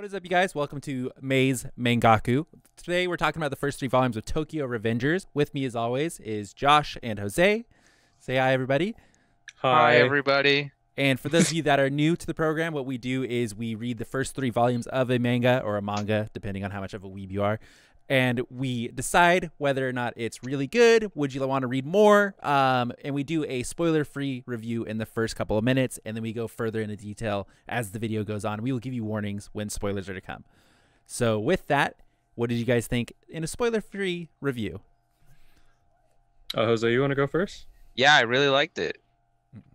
What is up, you guys? Welcome to May's Mangaku. Today we're talking about the first 3 volumes of Tokyo Revengers. With me, as always, is Josh and Jose. Say hi, everybody. Hi, everybody. And for those of you that are new to the program, what we do is we read the first 3 volumes of a manga or a manga, depending on how much of a weeb you are. And we decide whether or not it's really good. Would you want to read more? And we do a spoiler-free review in the first couple of minutes, and then we go further into detail as the video goes on. We will give you warnings when spoilers are to come. So with that, what did you guys think in a spoiler-free review? Jose, you want to go first? Yeah, I really liked it.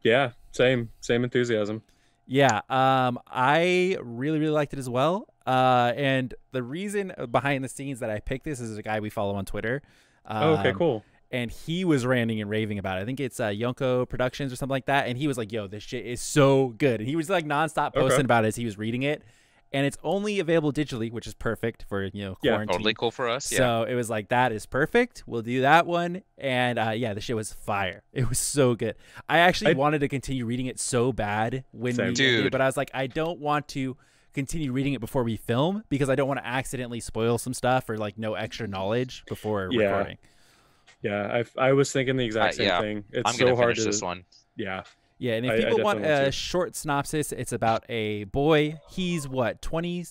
Yeah, same enthusiasm. Yeah, I really liked it as well. And the reason behind the scenes that I picked this is a guy we follow on Twitter. Okay, cool. And he was ranting and raving about it. I think it's Yonko Productions or something like that. And he was like, yo, this shit is so good. And he was like nonstop posting about it as he was reading it. And it's only available digitally, which is perfect for, quarantine. Yeah, totally cool for us. Yeah. So it was like, that is perfect. We'll do that one. And yeah, the shit was fire. It was so good. I actually wanted to continue reading it so bad when we did, but I was like, I don't want to continue reading it before we film because I don't want to accidentally spoil some stuff or like no extra knowledge before recording. Yeah, I was thinking the exact same thing. It's so hard to this one. Yeah. Yeah, and if people want a short synopsis, it's about a boy. He's what, 20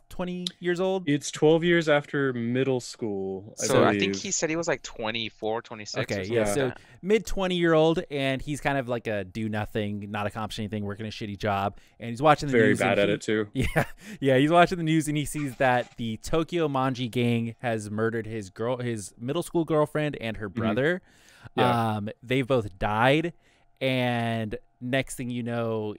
years old? It's 12 years after middle school. So I think he said he was like 24, 26. Okay, yeah, so mid 20-year-old, and he's kind of like a do nothing, not accomplish anything, working a shitty job, and he's watching the news. Very bad at it too. Yeah, he's watching the news and he sees that the Tokyo Manji gang has murdered his middle school girlfriend and her brother. They've both died. And next thing you know,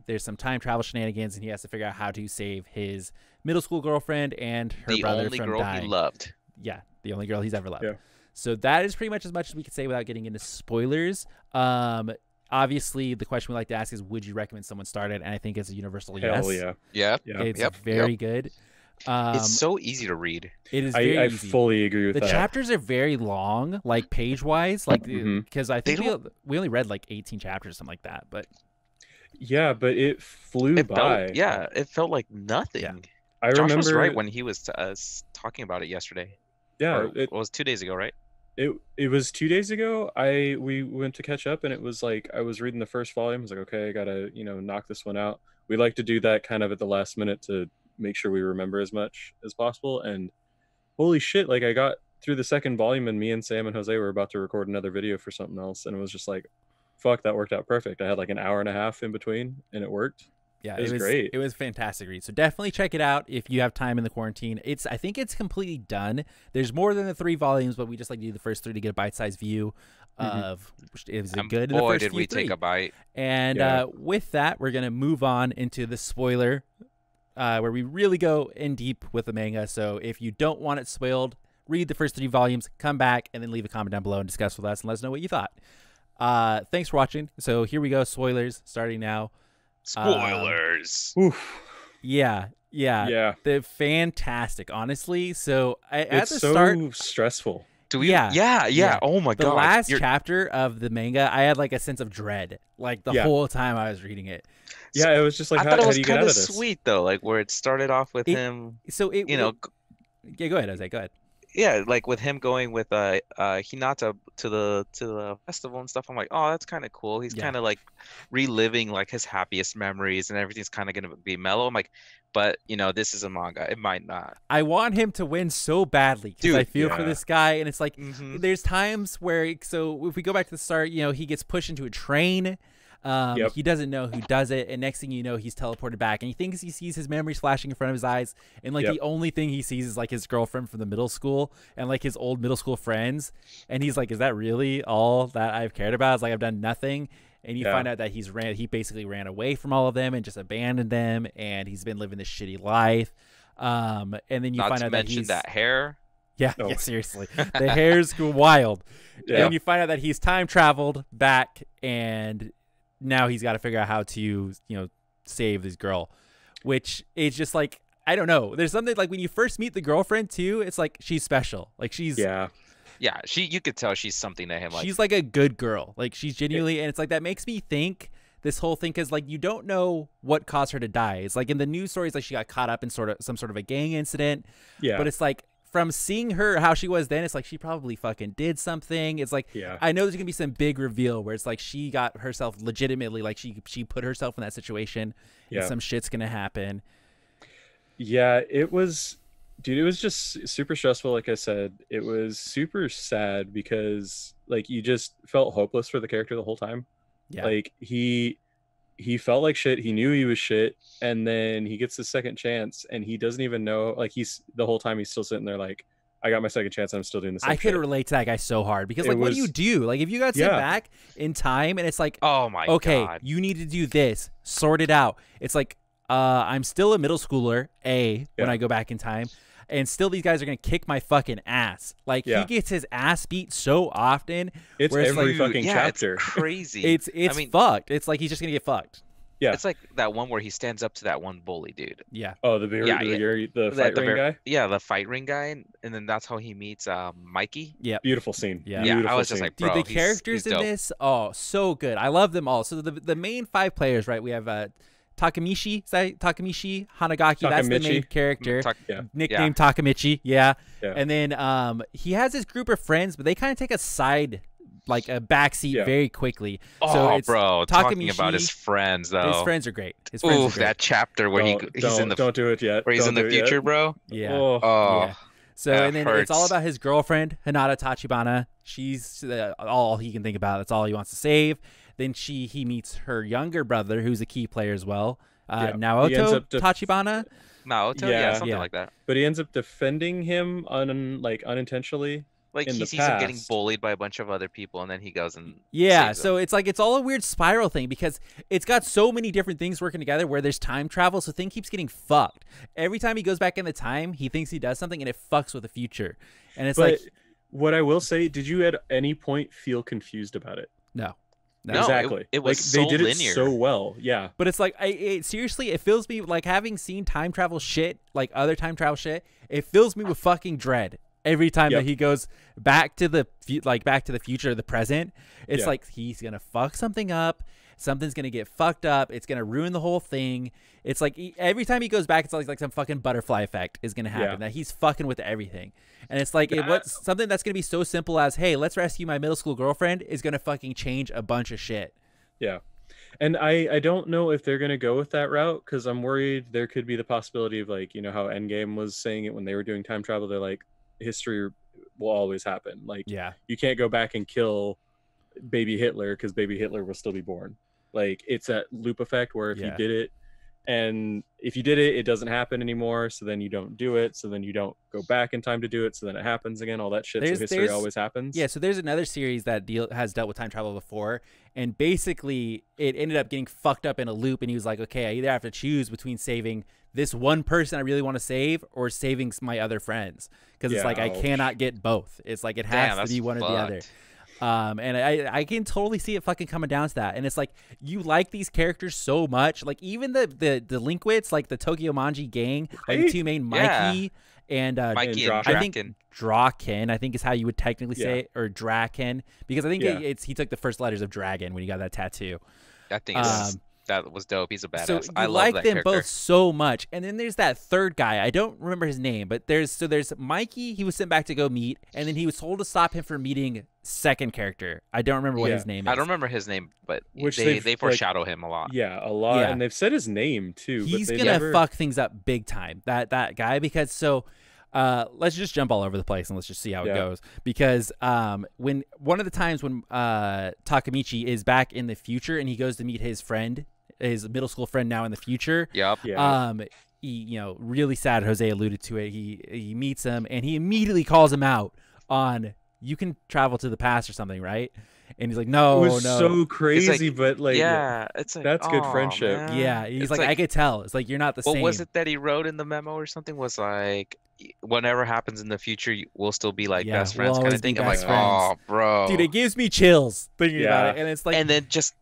there's some time travel shenanigans, and he has to figure out how to save his middle school girlfriend and her brother from dying. The only girl he loved. Yeah, the only girl he's ever loved. Yeah. So that is pretty much as much as we could say without getting into spoilers. Obviously, the question we like to ask is, would you recommend someone start it? And I think it's a universal yes. Hell yeah. Yeah. It's very good. It's so easy to read. It is very easy. I fully agree with that. The chapters are very long, like page-wise, like because I think we only read like 18 chapters, something like that. But yeah, but it flew by. It felt like nothing. Yeah. I Josh remember was right when he was talking about it yesterday. Yeah, it was 2 days ago, right? It was 2 days ago. We went to catch up, and it was like I was reading the first volume. I was like, okay, I gotta knock this one out. We like to do that kind of at the last minute to make sure we remember as much as possible. And holy shit, like I got through the second volume, and me and Sam and Jose were about to record another video for something else, and it was just like, fuck, that worked out perfect. I had like an hour and a half in between, and it worked. Yeah, it was great. It was a fantastic read. So definitely check it out if you have time in the quarantine. I think it's completely done. There's more than the 3 volumes, but we just like to do the first 3 to get a bite-sized view of is it good in the first did we take a bite. And with that, we're gonna move on into the spoiler where we really go in deep with the manga. So if you don't want it spoiled, read the first 3 volumes, come back, and then leave a comment down below and discuss with us and let us know what you thought. Thanks for watching. So here we go. Spoilers starting now. Spoilers. Yeah. They're fantastic, honestly. So it's so stressful. Yeah. Oh my god. The last chapter of the manga, I had like a sense of dread, like the whole time I was reading it. Yeah, it was just like, I thought it was kind of sweet though, like where it started off with him. So yeah, go ahead, Jose. Go ahead. Yeah, like with him going with Hinata to the festival and stuff. I'm like, oh, that's kind of cool. He's kind of like reliving like his happiest memories, and everything's kind of gonna be mellow. I'm like, but this is a manga. It might not. I want him to win so badly because I feel for this guy, and it's like there's times where so if we go back to the start, he gets pushed into a train. He doesn't know who does it, and next thing you know, he's teleported back, and he thinks he sees his memories flashing in front of his eyes, and like the only thing he sees is like his girlfriend from the middle school and like his old middle school friends, and he's like, is that really all that I've cared about? It's like I've done nothing. And you find out that he basically ran away from all of them and just abandoned them, and he's been living this shitty life. And then you find out that he's that hair. Yeah, seriously. The hair's wild. And you find out that he's time traveled back, and now he's got to figure out how to, save this girl, which is just like, I don't know. There's something like when you first meet the girlfriend too, it's like she's special. Like she's you could tell she's something to him. Like she's like a good girl. Like she's genuinely, and it's like that makes me think this whole thing, because like you don't know what caused her to die. It's like in the news stories, like she got caught up in some sort of a gang incident. Yeah. But it's like from seeing her how she was then, it's like she probably fucking did something. It's like I know there's gonna be some big reveal where it's like she got herself legitimately, like she put herself in that situation and some shit's gonna happen. Yeah, it was, dude, it was just super stressful. Like I said, it was super sad because like you just felt hopeless for the character the whole time. Yeah. Like he felt like shit. He knew he was shit, and then he gets the second chance, and he doesn't even know. Like he's the whole time he's still sitting there, like I got my second chance, and I'm still doing the same. I could relate to that guy so hard because like, what do you do? Like if you got sent back in time, and it's like, oh my god, you need to do this, sort it out. It's like, I'm still a middle schooler, when I go back in time. And still, these guys are gonna kick my fucking ass. Like he gets his ass beat so often. It's every fucking chapter. It's crazy. It's I mean, fucked. It's like he's just gonna get fucked. Yeah, it's like that one where he stands up to that one bully dude. Yeah. Oh, the fight ring guy. Yeah, the fight ring guy, and then that's how he meets Mikey. Yeah. Beautiful scene. Yeah. Beautiful I was just like, bro, dude, the characters in this, so good. I love them all. So the main 5 players, right? We have Takamichi, Hanagaki. That's the main character. Nicknamed Takamichi. Yeah. And then he has his group of friends, but they kind of take a backseat very quickly. Oh, so it's bro, talking about his friends though. His friends are great. His friends are great. That chapter where he's in the don't do it yet. Where he's in the future, bro. Yeah. Oh. So and then it's all about his girlfriend Hinata Tachibana. She's all he can think about. That's all he wants to save. Then he meets her younger brother, who's a key player as well, Naoto Tachibana. Naoto, something like that. But he ends up defending him unintentionally. Like he sees him getting bullied by a bunch of other people, and then he goes and so it's like it's all a weird spiral thing because it's got so many different things working together where there's time travel, so thing keeps getting fucked. Every time he goes back in the time, he thinks he does something, and it fucks with the future. And it's what I will say, did you at any point feel confused about it? No. Exactly. It was so they did linear. it so well. Yeah. But it's like seriously, it fills me like having seen time travel shit, like other time travel shit. It fills me with fucking dread every time that he goes back to the future, the present. It's like he's gonna fuck something up. Something's gonna get fucked up. It's gonna ruin the whole thing. It's like every time he goes back, it's like some fucking butterfly effect is gonna happen. That he's fucking with everything, and it's like what's something that's gonna be so simple as, hey, let's rescue my middle school girlfriend, is gonna fucking change a bunch of shit. Yeah, and I don't know if they're gonna go with that route because I'm worried there could be the possibility of like how Endgame was saying it when they were doing time travel. They're like, history will always happen. Like you can't go back and kill baby Hitler because baby Hitler will still be born. Like it's that loop effect where if you did it, and if you did it, it doesn't happen anymore. So then you don't do it. So then you don't go back in time to do it. So then it happens again. All that shit. So history always happens. Yeah. So there's another series that has dealt with time travel before, and basically it ended up getting fucked up in a loop. And he was like, okay, I either have to choose between saving this one person I really want to save or saving my other friends, because it's like I cannot get both. It's like it has to be one or the other. And I can totally see it fucking coming down to that. And it's like, you like these characters so much. Like even the delinquents, like the Tokyo Manji gang, like the two main Mikey and Mikey and I think Draken, I think is how you would technically say it, or Draken, because I think he took the first letters of dragon when he got that tattoo. I think that was dope. He's a badass. So I love like them character. both so much. And then there's that third guy. I don't remember his name, but there's Mikey. He was sent back to go meet, and then he was told to stop him from meeting second character. I don't remember what his name is. I don't remember his name, but they foreshadow him a lot. Yeah, a lot. Yeah. And they've said his name too. He's gonna fuck things up big time. That guy, because let's just jump all over the place and let's just see how it goes. Because when one of the times when Takamichi is back in the future and he goes to meet his friend, his middle school friend now in the future. He, really sad. Jose alluded to it. He meets him and he immediately calls him out on, you can travel to the past or something, right? And he's like, no, it was so crazy, but like, it's like, that's good friendship. Man. Yeah, he's like, I could tell. It's like, you're not the same. What was it that he wrote in the memo or something? Was like, whatever happens in the future, we'll still be like best friends kind of thing. I'm like, oh, bro, dude, it gives me chills thinking about it. And it's like, and then just.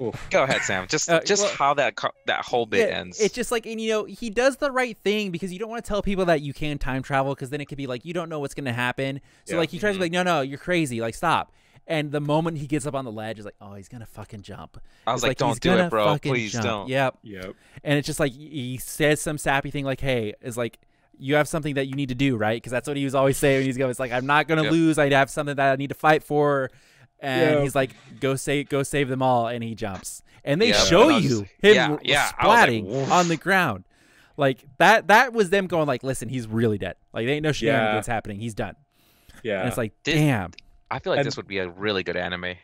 Oof. Go ahead, Sam. Just how that whole bit ends. It's just like, and he does the right thing, because you don't want to tell people that you can time travel, because then it could be like, you don't know what's going to happen. So like he tries to be like, no, you're crazy. Like, stop. And the moment he gets up on the ledge, it's like, oh, he's gonna fucking jump. I was It's like, don't he's do gonna it, bro. fucking Please jump. don't. Yep. Yep. And it's just like he says some sappy thing like, hey, is like, you have something that you need to do, right? Because that's what he was always saying when he's going. It's like, I'm not gonna lose. I have something that I need to fight for. And he's like, go save them all, and he jumps. And they show you him splatting on the ground. Like that was them going like, listen, he's really dead. Like, there ain't no shenanigans happening. He's done. Yeah. And it's like, damn. I feel like this would be a really good anime.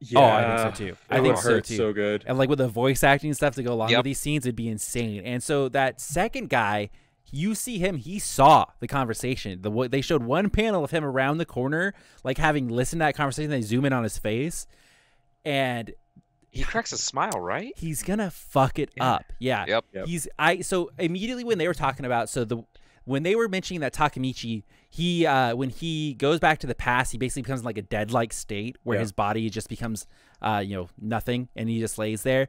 Yeah. Oh, I think so too. I think so too. So good. And like with the voice acting and stuff to go along with these scenes, it'd be insane. And so that second guy, you see him, he saw the conversation. They showed one panel of him around the corner, like having listened to that conversation. They zoom in on his face, and he cracks a smile, right? He's gonna fuck it up. Yeah. Yep. So immediately when they were talking about, when they were mentioning that Takemichi, he when he goes back to the past, he basically becomes like a dead-like state where his body just becomes nothing, and he just lays there.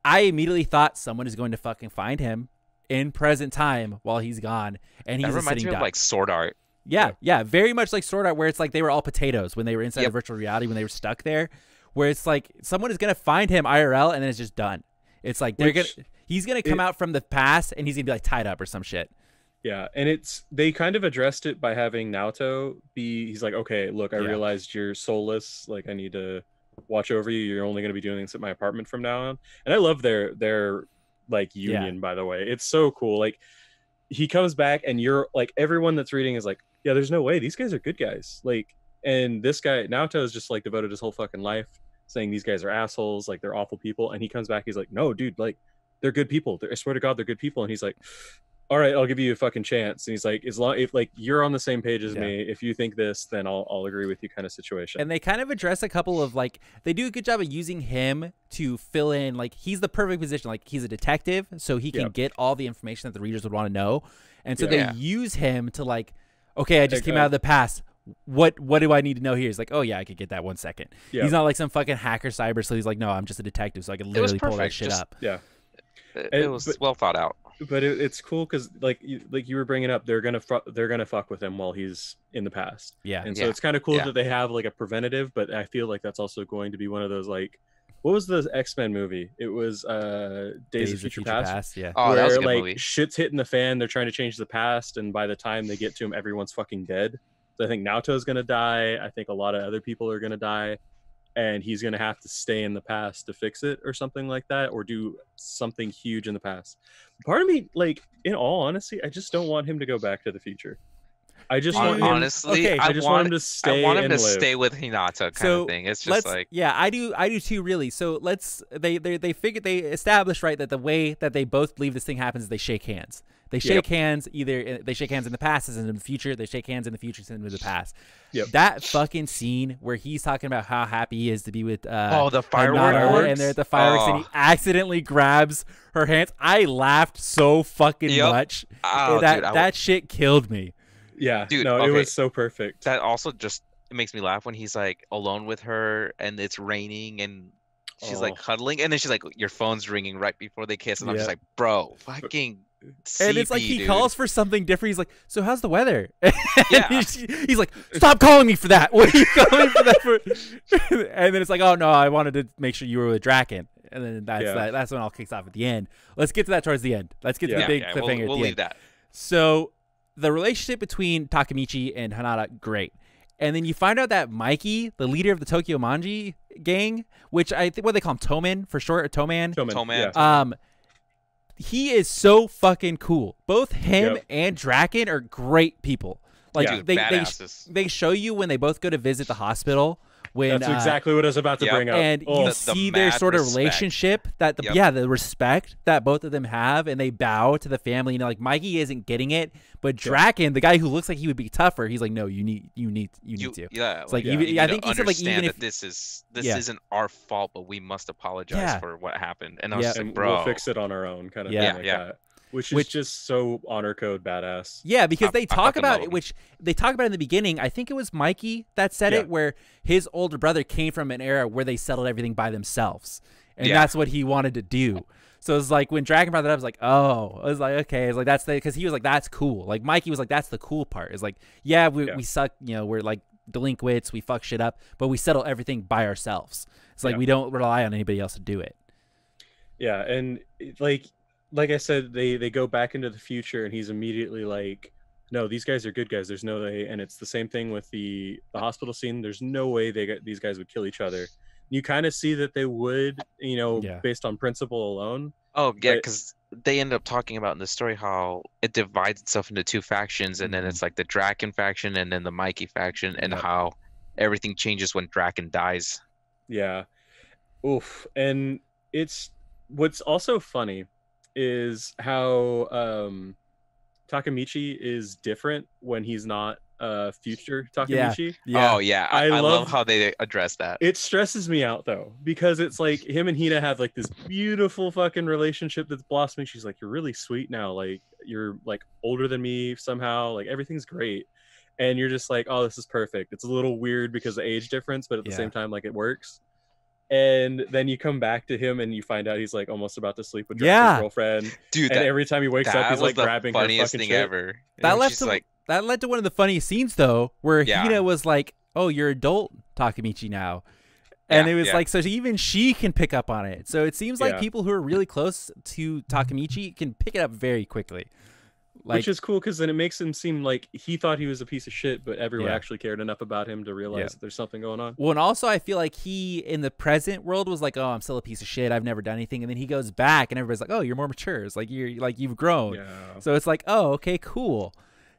I immediately thought someone is going to fucking find him in present time while he's gone, and he's that reminds me of like Sword Art. Yeah, very much like Sword Art, where it's like they were all potatoes when they were inside of virtual reality, when they were stuck there, where it's like someone is gonna find him IRL, and then it's just done. It's like he's gonna come out from the past, and he's gonna be like tied up or some shit. Yeah, and they kind of addressed it by having Naoto he's like, okay, look, I realized you're soulless, like I need to watch over you. You're only gonna be doing this at my apartment from now on. And I love their like union, by the way. It's so cool. Like, he comes back, and you're like, everyone that's reading is like, yeah, there's no way, these guys are good guys. Like, and this guy Naoto is just like devoted his whole fucking life saying these guys are assholes, like they're awful people. And he comes back, he's like, no, dude, like they're good people. I swear to God, they're good people. And he's like, all right, I'll give you a fucking chance. And he's like, if like you're on the same page as me, if you think this, then I'll agree with you, kind of situation. And they kind of address a couple of like, they do a good job of using him to fill in, like, he's the perfect position. Like, he's a detective, so he can get all the information that the readers would want to know. And so they use him to like, okay, I just came out of the past. What do I need to know here? He's like, oh yeah, I could get that 1 second. He's not like some fucking hacker cyber, so he's like, no, I'm just a detective, so I can literally pull that shit up. Yeah. It was well thought out. But it's cool because like you were bringing up, they're gonna fuck with him while he's in the past. Yeah. And so it's kind of cool that they have like a preventative, but I feel like that's also going to be one of those, like, what was the X-Men movie? It was Days of Future Past. Yeah. Oh, where, that was a good like, movie. shit's hitting the fan. They're trying to change the past, and by the time they get to him, everyone's fucking dead. So I think Naoto's gonna die. I think a lot of other people are gonna die. And he's going to have to stay in the past to fix it or something like that, or do something huge in the past. Part of me, like, in all honesty, I just don't want him to go back to the future. I just want him, honestly, I just want him to stay. I want him and to live. stay with Hinata, kind of thing. It's just like, I do too, really. So they established, right, that the way that they both believe this thing happens is they shake hands. They shake hands, either they shake hands in the past as in the future. They shake hands in the future as in the past. That fucking scene where he's talking about how happy he is to be with the fireworks, and they're at the fireworks, and he accidentally grabs her hands. I laughed so fucking much. That shit killed me. Yeah, dude, no, it was so perfect. That also just makes me laugh when he's like alone with her and it's raining and she's like cuddling, and then she's like, your phone's ringing right before they kiss, and I'm just like, bro, fucking CP, and it's like he dude. calls for something different. He's like, so how's the weather? He's like, stop calling me for that. What are you calling for that for? And then it's like, oh no, I wanted to make sure you were with Draken. And then that's when it all kicks off at the end. Let's get to that towards the end. Let's get to the big cliffhanger. We'll leave that. So the relationship between Takemichi and Hanada, great. And then you find out that Mikey, the leader of the Tokyo Manji gang, which I think what they call him, Toman for short, or Toman. Toman. He is so fucking cool. Both him and Draken are great people. Like they show you when they both go to visit the hospital. When, that's exactly what I was about to bring up. And you see their sort of relationship, that the respect that both of them have, and they bow to the family. You know, like Mikey isn't getting it, but Draken, the guy who looks like he would be tougher, he's like, no, you need to. Yeah, it's like I think he said, like, even if this isn't our fault, but we must apologize for what happened. And I was just like, bro, we'll fix it on our own, kind of thing like that. Which is just so honor code badass. Yeah, because they talk about it, which they talk about in the beginning. I think it was Mikey that said it, where his older brother came from an era where they settled everything by themselves. And that's what he wanted to do. So it's like when Dragon brought that up, I was like, oh, I was like, okay. It's like, because he was like, that's cool. Like Mikey was like, that's the cool part. It's like, we suck. You know, we're like, delinquents, we fuck shit up, but we settle everything by ourselves. It's like we don't rely on anybody else to do it. Yeah, and like I said, they go back into the future, and he's immediately like, no, these guys are good guys. There's no way. And it's the same thing with the hospital scene. There's no way these guys would kill each other. You kind of see that they would, based on principle alone. Oh yeah, because they end up talking about in the story how it divides itself into two factions, and then it's like the Draken faction and then the Mikey faction, and how everything changes when Draken dies. Yeah. Oof. And it's what's also funny is how Takemichi is different when he's not future Takemichi. Yeah. Oh yeah, I love how they address that. It stresses me out though, because it's like him and Hina have like this beautiful fucking relationship that's blossoming. She's like, you're really sweet now, like you're like older than me somehow, like everything's great, and you're just like, oh, this is perfect. It's a little weird because of age difference, but at the same time, like, it works. And then you come back to him and you find out he's like almost about to sleep with his girlfriend. Dude, and every time he wakes up, he's like grabbing her fucking thing shit. Ever. That led to one of the funniest scenes though, where Hina was like, "Oh, you're adult Takemichi now," and it was like, so even she can pick up on it. So it seems like people who are really close to Takemichi can pick it up very quickly. Like, which is cool, because then it makes him seem like he thought he was a piece of shit, but everyone actually cared enough about him to realize that there's something going on. Well, and also I feel like he, in the present world, was like, oh, I'm still a piece of shit, I've never done anything. And then he goes back and everybody's like, oh, you're more mature. It's like, you've grown. Yeah. So it's like, oh, okay, cool.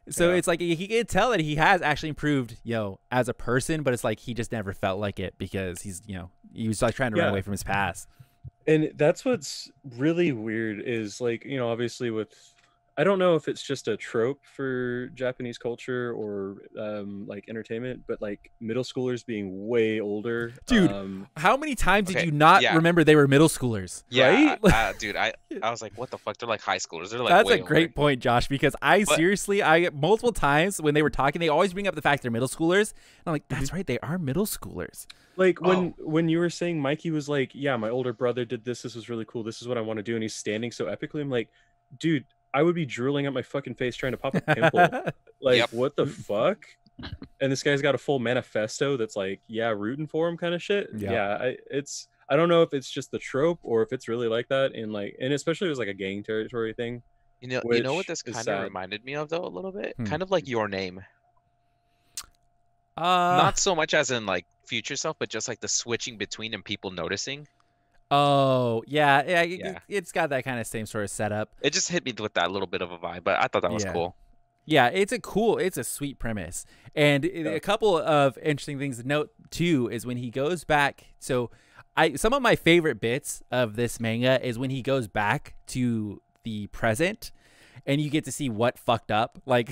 So it's like, he can tell that he has actually improved, as a person, but it's like he just never felt like it because he's, he was like trying to run away from his past. And that's what's really weird is like, obviously with, I don't know if it's just a trope for Japanese culture or like entertainment, but like middle schoolers being way older. Dude, how many times did you not remember they were middle schoolers? Yeah, right? Dude, I was like, what the fuck? They're like high schoolers. They're like, that's a great point, Josh, because I multiple times when they were talking, they always bring up the fact they're middle schoolers. And I'm like, that's right, they are middle schoolers. Like when you were saying Mikey was like, yeah, my older brother did this. This was really cool. This is what I want to do. And he's standing so epically. I'm like, dude, I would be drooling at my fucking face trying to pop a pimple. Like, what the fuck? And this guy's got a full manifesto that's like, rooting for him kind of shit. I don't know if it's just the trope or if it's really like that. And especially it was like a gang territory thing. You know what this kind of reminded me of though, a little bit? Kind of like Your Name. Not so much as in like future self, but just like the switching between and people noticing. Oh, yeah. It's got that kind of same sort of setup. It just hit me with that little bit of a vibe, but I thought that was cool. Yeah, it's a sweet premise. And a couple of interesting things to note, too, is when he goes back. So some of my favorite bits of this manga is when he goes back to the present and you get to see what fucked up. What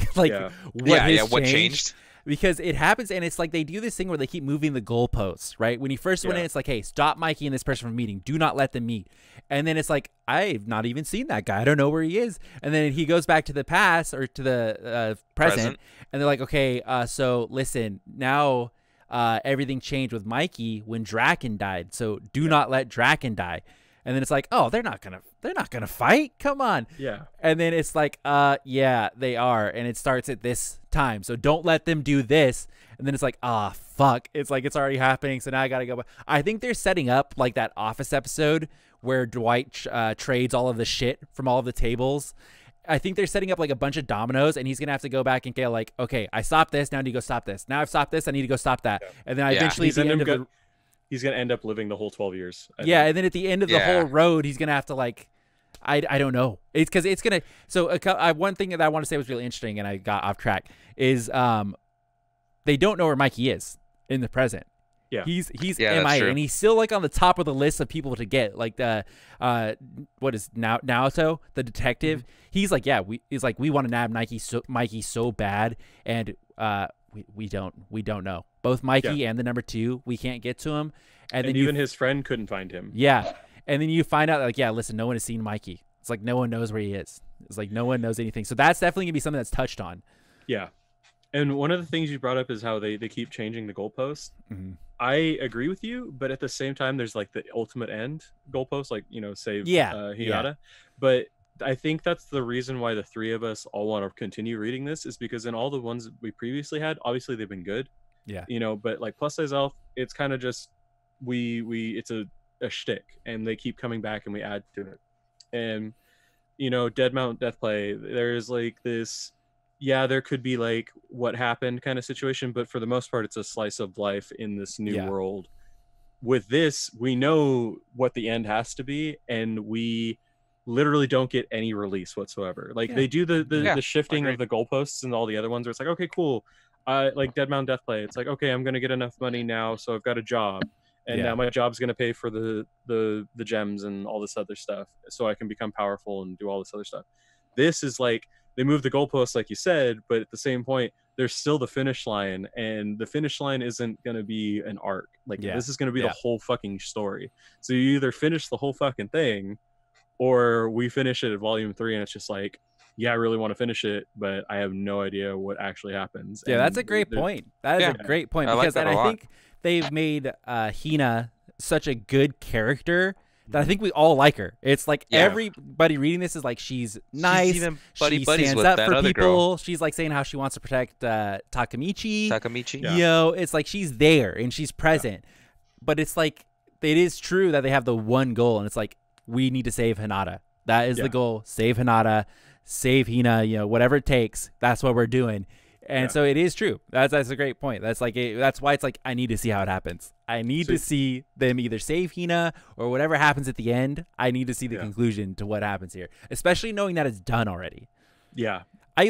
changed. Because it happens, and it's like they do this thing where they keep moving the goalposts, right? When he first went in, it's like, hey, stop Mikey and this person from meeting. Do not let them meet. And then it's like, I've not even seen that guy. I don't know where he is. And then he goes back to the past or to the present, and they're like, okay, so listen, now everything changed with Mikey when Draken died. So do not let Draken die. And then it's like, oh, they're not gonna fight. Come on. Yeah. And then it's like, yeah, they are. And it starts at this time. So don't let them do this. And then it's like, fuck. It's like it's already happening. So now I gotta go. I think they're setting up like that Office episode where Dwight trades all of the shit from all of the tables. I think they're setting up like a bunch of dominoes, and he's gonna have to go back and go like, okay, I stopped this. Now I need to go stop this. Now I've stopped this. I need to go stop that. Yeah. And then eventually at the end of the he's gonna end up living the whole 12 years. And then at the end of the whole road, he's gonna have to like, I don't know. It's because it's gonna. So one thing that I want to say was really interesting, and I got off track is they don't know where Mikey is in the present. Yeah, he's MIA, and he's still like on the top of the list of people to get. Like the what is Naoto, the detective? He's like, we want to nab Mikey so bad, and we don't know. Both Mikey and the number 2, we can't get to him. And then even his friend couldn't find him. Yeah. And then you find out like, listen, no one has seen Mikey. It's like no one knows where he is. It's like no one knows anything. So that's definitely gonna be something that's touched on. Yeah. And one of the things you brought up is how they keep changing the goalpost. I agree with you, but at the same time, there's like the ultimate end goalpost, like, save Hinata. But I think that's the reason why the three of us all want to continue reading this, is because in all the ones we previously had, obviously they've been good. Yeah. You know, but like Plus Size Elf, it's kind of just it's a shtick, and they keep coming back and we add to it. And you know, Dead Mount Deathplay, there's like this, yeah, there could be like what happened kind of situation, but for the most part it's a slice of life in this new world. With this, we know what the end has to be, and we literally don't get any release whatsoever. Like they do the shifting of the goalposts and all the other ones where it's like, okay, cool, like Dead Mountain Deathplay, it's like, okay, I'm gonna get enough money now, so I've got a job, and now my job's gonna pay for the gems and all this other stuff, so I can become powerful and do all this other stuff. This is like they move the goalposts, like you said, but at the same point there's still the finish line, and the finish line isn't going to be an arc. Like this is going to be the whole fucking story. So you either finish the whole fucking thing, or we finish it at volume 3 and it's just like, yeah, I really want to finish it, but I have no idea what actually happens. Yeah, that's a great point. That is a great point, because I think they've made Hina such a good character that I think we all like her. It's like everybody reading this is like, she's nice. She's even buddy she buddies stands with up that for other people. girl. She's like saying how she wants to protect Takamichi. Yeah. You know, it's like she's there and she's present. But it's like, it is true that they have the one goal, and it's like, we need to save Hinata. That is the goal. Save Hinata, save Hina, you know, whatever it takes. That's what we're doing. And so it is true. That's a great point. That's like that's why it's like, I need to see how it happens. I need to see them either save Hina or whatever happens at the end. I need to see the conclusion to what happens here, especially knowing that it's done already. Yeah. I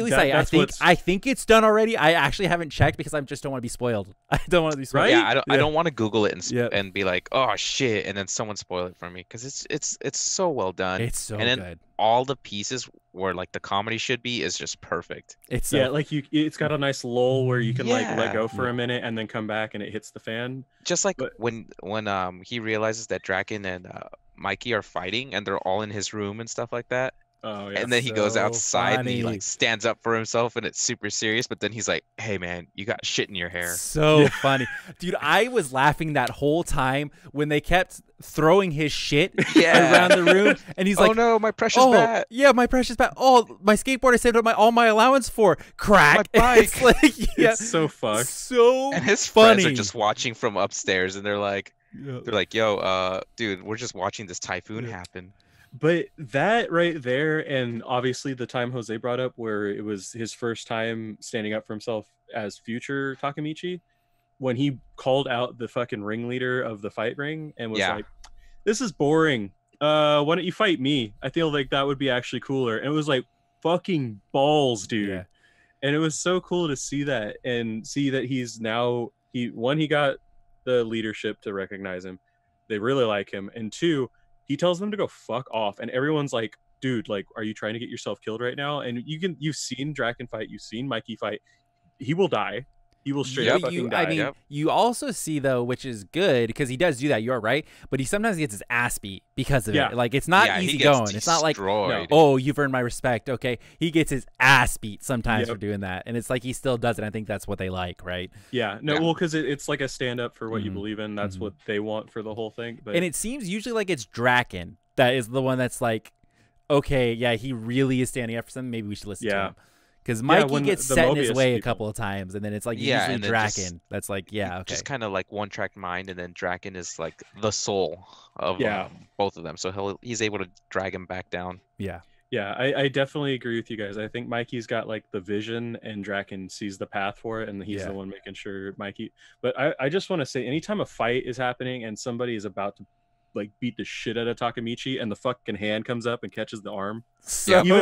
think it's done already. I actually haven't checked because I just don't want to be spoiled. I don't want to be spoiled. Right? Yeah, I don't want to Google it and be like, oh shit, and then someone spoil it for me, because it's so well done. It's so and then good. All the pieces where like the comedy should be is just perfect. It's like it's got a nice lull where you can like let go for a minute and then come back and it hits the fan. Just like when he realizes that Draken and Mikey are fighting and they're all in his room and stuff like that. Oh, yeah. And then he goes outside and he funny. like stands up for himself, and it's super serious, but then he's like, hey man, you got shit in your hair. So funny. Dude, I was laughing that whole time when they kept throwing his shit around the room, and he's like, oh no, my precious bat. Yeah, my precious bat. Oh, my skateboard I saved up all my allowance for. Crack. My bike. It's like, it's so fucked. So and his funny. friends are just watching from upstairs, and they're like, yo, dude, we're just watching this typhoon happen. But that right there, and obviously the time Jose brought up where it was his first time standing up for himself as future Takamichi, when he called out the fucking ringleader of the fight ring and was like, this is boring. Why don't you fight me? I feel like that would be actually cooler. And it was like, fucking balls, dude. Yeah. And it was so cool to see that, and see that he's now, he got the leadership to recognize him. They really like him. And 2, he tells them to go fuck off, and everyone's like, dude, like, are you trying to get yourself killed right now? And you've seen Draken fight, you've seen Mikey fight. He will die. He will straight up fucking die. I mean, you also see, though, which is good, because he does do that, you're right, but he sometimes gets his ass beat because of it. Like, it's not easy going. It's not like, oh, you've earned my respect. Okay, he gets his ass beat sometimes for doing that, and it's like he still does it. I think that's what they like, right? Well, because it's like a stand up for what you believe in. That's what they want for the whole thing. But... And it seems usually like it's Draken that is the one that's like, okay, yeah, he really is standing up for something. Maybe we should listen to him. Because Mikey gets set in his way a couple of times, and then it's like usually Draken. That's like, just kind of like one-track mind, and then Draken is like the soul of both of them. So he's able to drag him back down. Yeah, I definitely agree with you guys. I think Mikey's got like the vision, and Draken sees the path for it, and he's the one making sure Mikey. But I just want to say, anytime a fight is happening and somebody is about to like beat the shit out of Takamichi, and the fucking hand comes up and catches the arm. So good.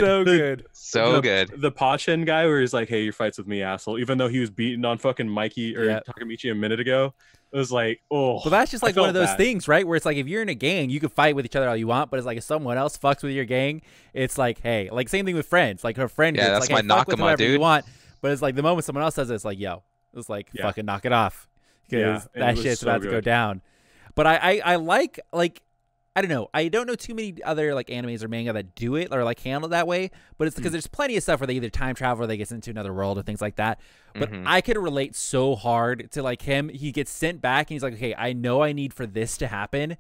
The Pachen guy where he's like, hey, your fight's with me, asshole. Even though he was beating on fucking Mikey or Takamichi a minute ago. It was like, oh. Well, that's just like one of those things, right? Where it's like, if you're in a gang, you can fight with each other all you want, but it's like, if someone else fucks with your gang, it's like, hey, like same thing with friends. Like her friend gets that's like, my hey, fuck with Nakama, whoever dude. you want. But it's like the moment someone else says it, it's like, yo, it's like, fucking knock it off. Because that shit's about to go down. But I like, I don't know. I don't know too many other like animes or manga that do it or like handle it that way. But it's because there's plenty of stuff where they either time travel or they get into another world or things like that. But I could relate so hard to like him. He gets sent back and he's like, okay, I know I need for this to happen.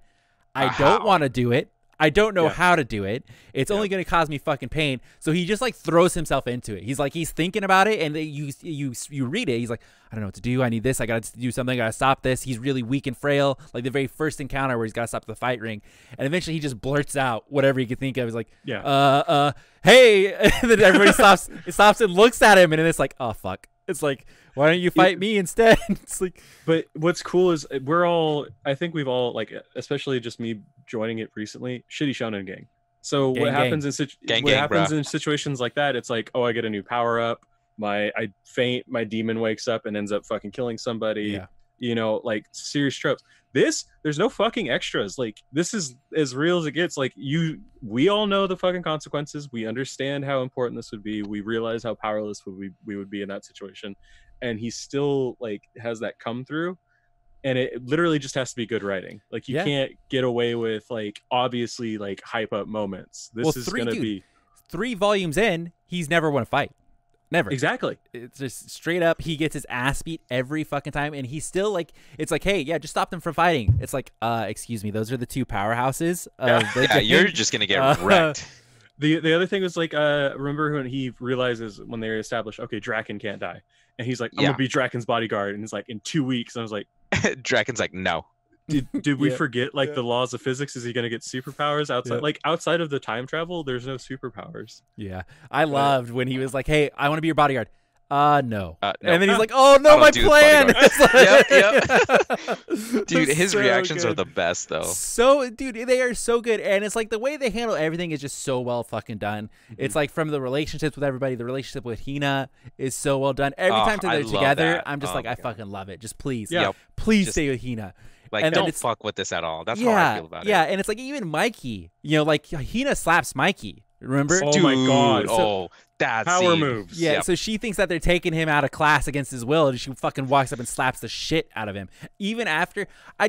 I don't want to do it. I don't know how to do it. It's only going to cause me fucking pain. So he just like throws himself into it. He's like, he's thinking about it, and you read it. He's like, I don't know what to do. I need this. I got to do something. I got to stop this. He's really weak and frail. Like the very first encounter where he's got to stop the fight ring, and eventually he just blurts out whatever he could think of. He's like, hey, and then everybody stops. It stops and looks at him, and then it's like, oh fuck. It's like, why don't you fight me instead? It's like, but what's cool is I think we've all, like, especially just me joining it recently, shitty shonen gang. So what happens in situations like that? It's like, oh, I get a new power up. I faint. My demon wakes up and ends up fucking killing somebody. Yeah. You know, like serious tropes. There's no fucking extras. Like, this is as real as it gets. Like, we all know the fucking consequences. We understand how important this would be. We realize how powerless we would be in that situation. And he still, like, has that come through. And it literally just has to be good writing. Like, you can't get away with, like, obviously, like, hype up moments. This is going to be 3 volumes in, he's never won a fight. Never. Exactly. It's just straight up, he gets his ass beat every fucking time, and he's still like, it's like, hey, yeah, just stop them from fighting. It's like, excuse me, those are the 2 powerhouses. You're just gonna get wrecked. The other thing was, like, remember when he realizes when they establish, okay, Draken can't die, and he's like, I'm gonna be Draken's bodyguard, and it's like in 2 weeks, and I was like, Draken's like, no. Did we forget, like, the laws of physics? Is he gonna get superpowers outside? Like, outside of the time travel, there's no superpowers. Yeah, I loved when he was like, "Hey, I want to be your bodyguard." No. No. And then he's like, "Oh no, my plan!" Yep. Dude, his reactions are the best, though. So, dude, they are so good, and it's like the way they handle everything is just so well fucking done. It's like from the relationships with everybody, the relationship with Hina is so well done. Every time they're together, I'm just like, I fucking love it. Just please, please stay with Hina. Like, and don't fuck with this at all. That's how I feel about it. Yeah, and it's like even Mikey, you know, like Hina slaps Mikey. Remember? Oh my god! That's power moves. Yeah, so she thinks that they're taking him out of class against his will, and she fucking walks up and slaps the shit out of him. Even after, I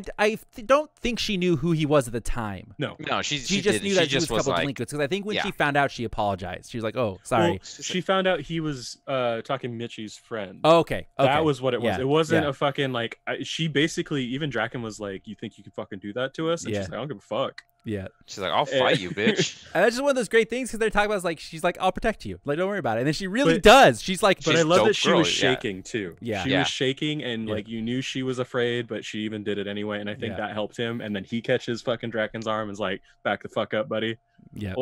don't think she knew who he was at the time. No, she just knew that he was a couple delinquents. Because I think when she found out, she apologized. She was like, "Oh, sorry." Well, she found out he was talking Michi's friend. Oh, okay. That was what it was. It wasn't a fucking, like, she basically, even Draken was like, "You think you can fucking do that to us?" And she's like, "I don't give a fuck." Yeah, she's like, "I'll fight you, bitch." And that's just one of those great things because they're talking about, like, she's like, "I'll protect you, like, don't worry about it," and then she really does. She's like, but I love that she was shaking too. Yeah, she was shaking, and like, you knew she was afraid, but she even did it anyway, and I think that helped him. And then he catches fucking Draken's arm and is like, "Back the fuck up, buddy." Yeah.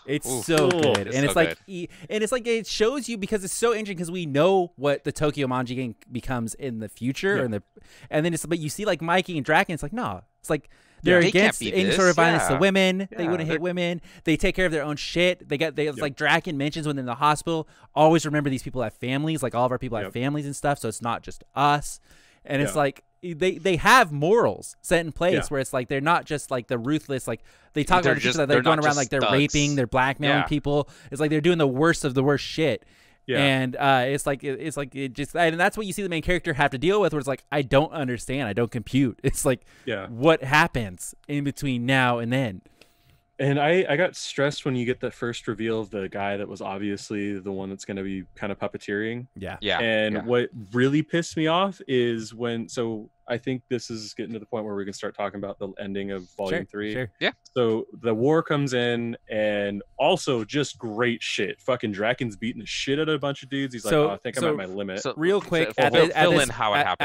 It's so good, and it's like, and it's like it shows you because it's so interesting because we know what the Tokyo Manji gang becomes in the future, and then it's, but you see like Mikey and Draken. It's like, no, it's like. They're against any sort of violence to women. They wouldn't hit women. They take care of their own shit. Like Draken mentions when they're in the hospital, always remember these people have families. Like all of our people have families and stuff. So it's not just us. And it's like they have morals set in place where it's like they're not just like the ruthless. Like they talk about people that they're going around like they're raping, they're blackmailing people. It's like they're doing the worst of the worst shit. Yeah. And it's like it just, and that's what you see the main character have to deal with, where it's like, I don't understand, I don't compute. It's like, what happens in between now and then? And I got stressed when you get the first reveal of the guy that was obviously the one that's going to be kind of puppeteering. And what really pissed me off is when, so I think this is getting to the point where we can start talking about the ending of volume 3. Sure. Yeah. So the war comes in, and also just great shit. Fucking Draken's beating the shit out of a bunch of dudes. He's like, I think I'm at my limit. So real quick, at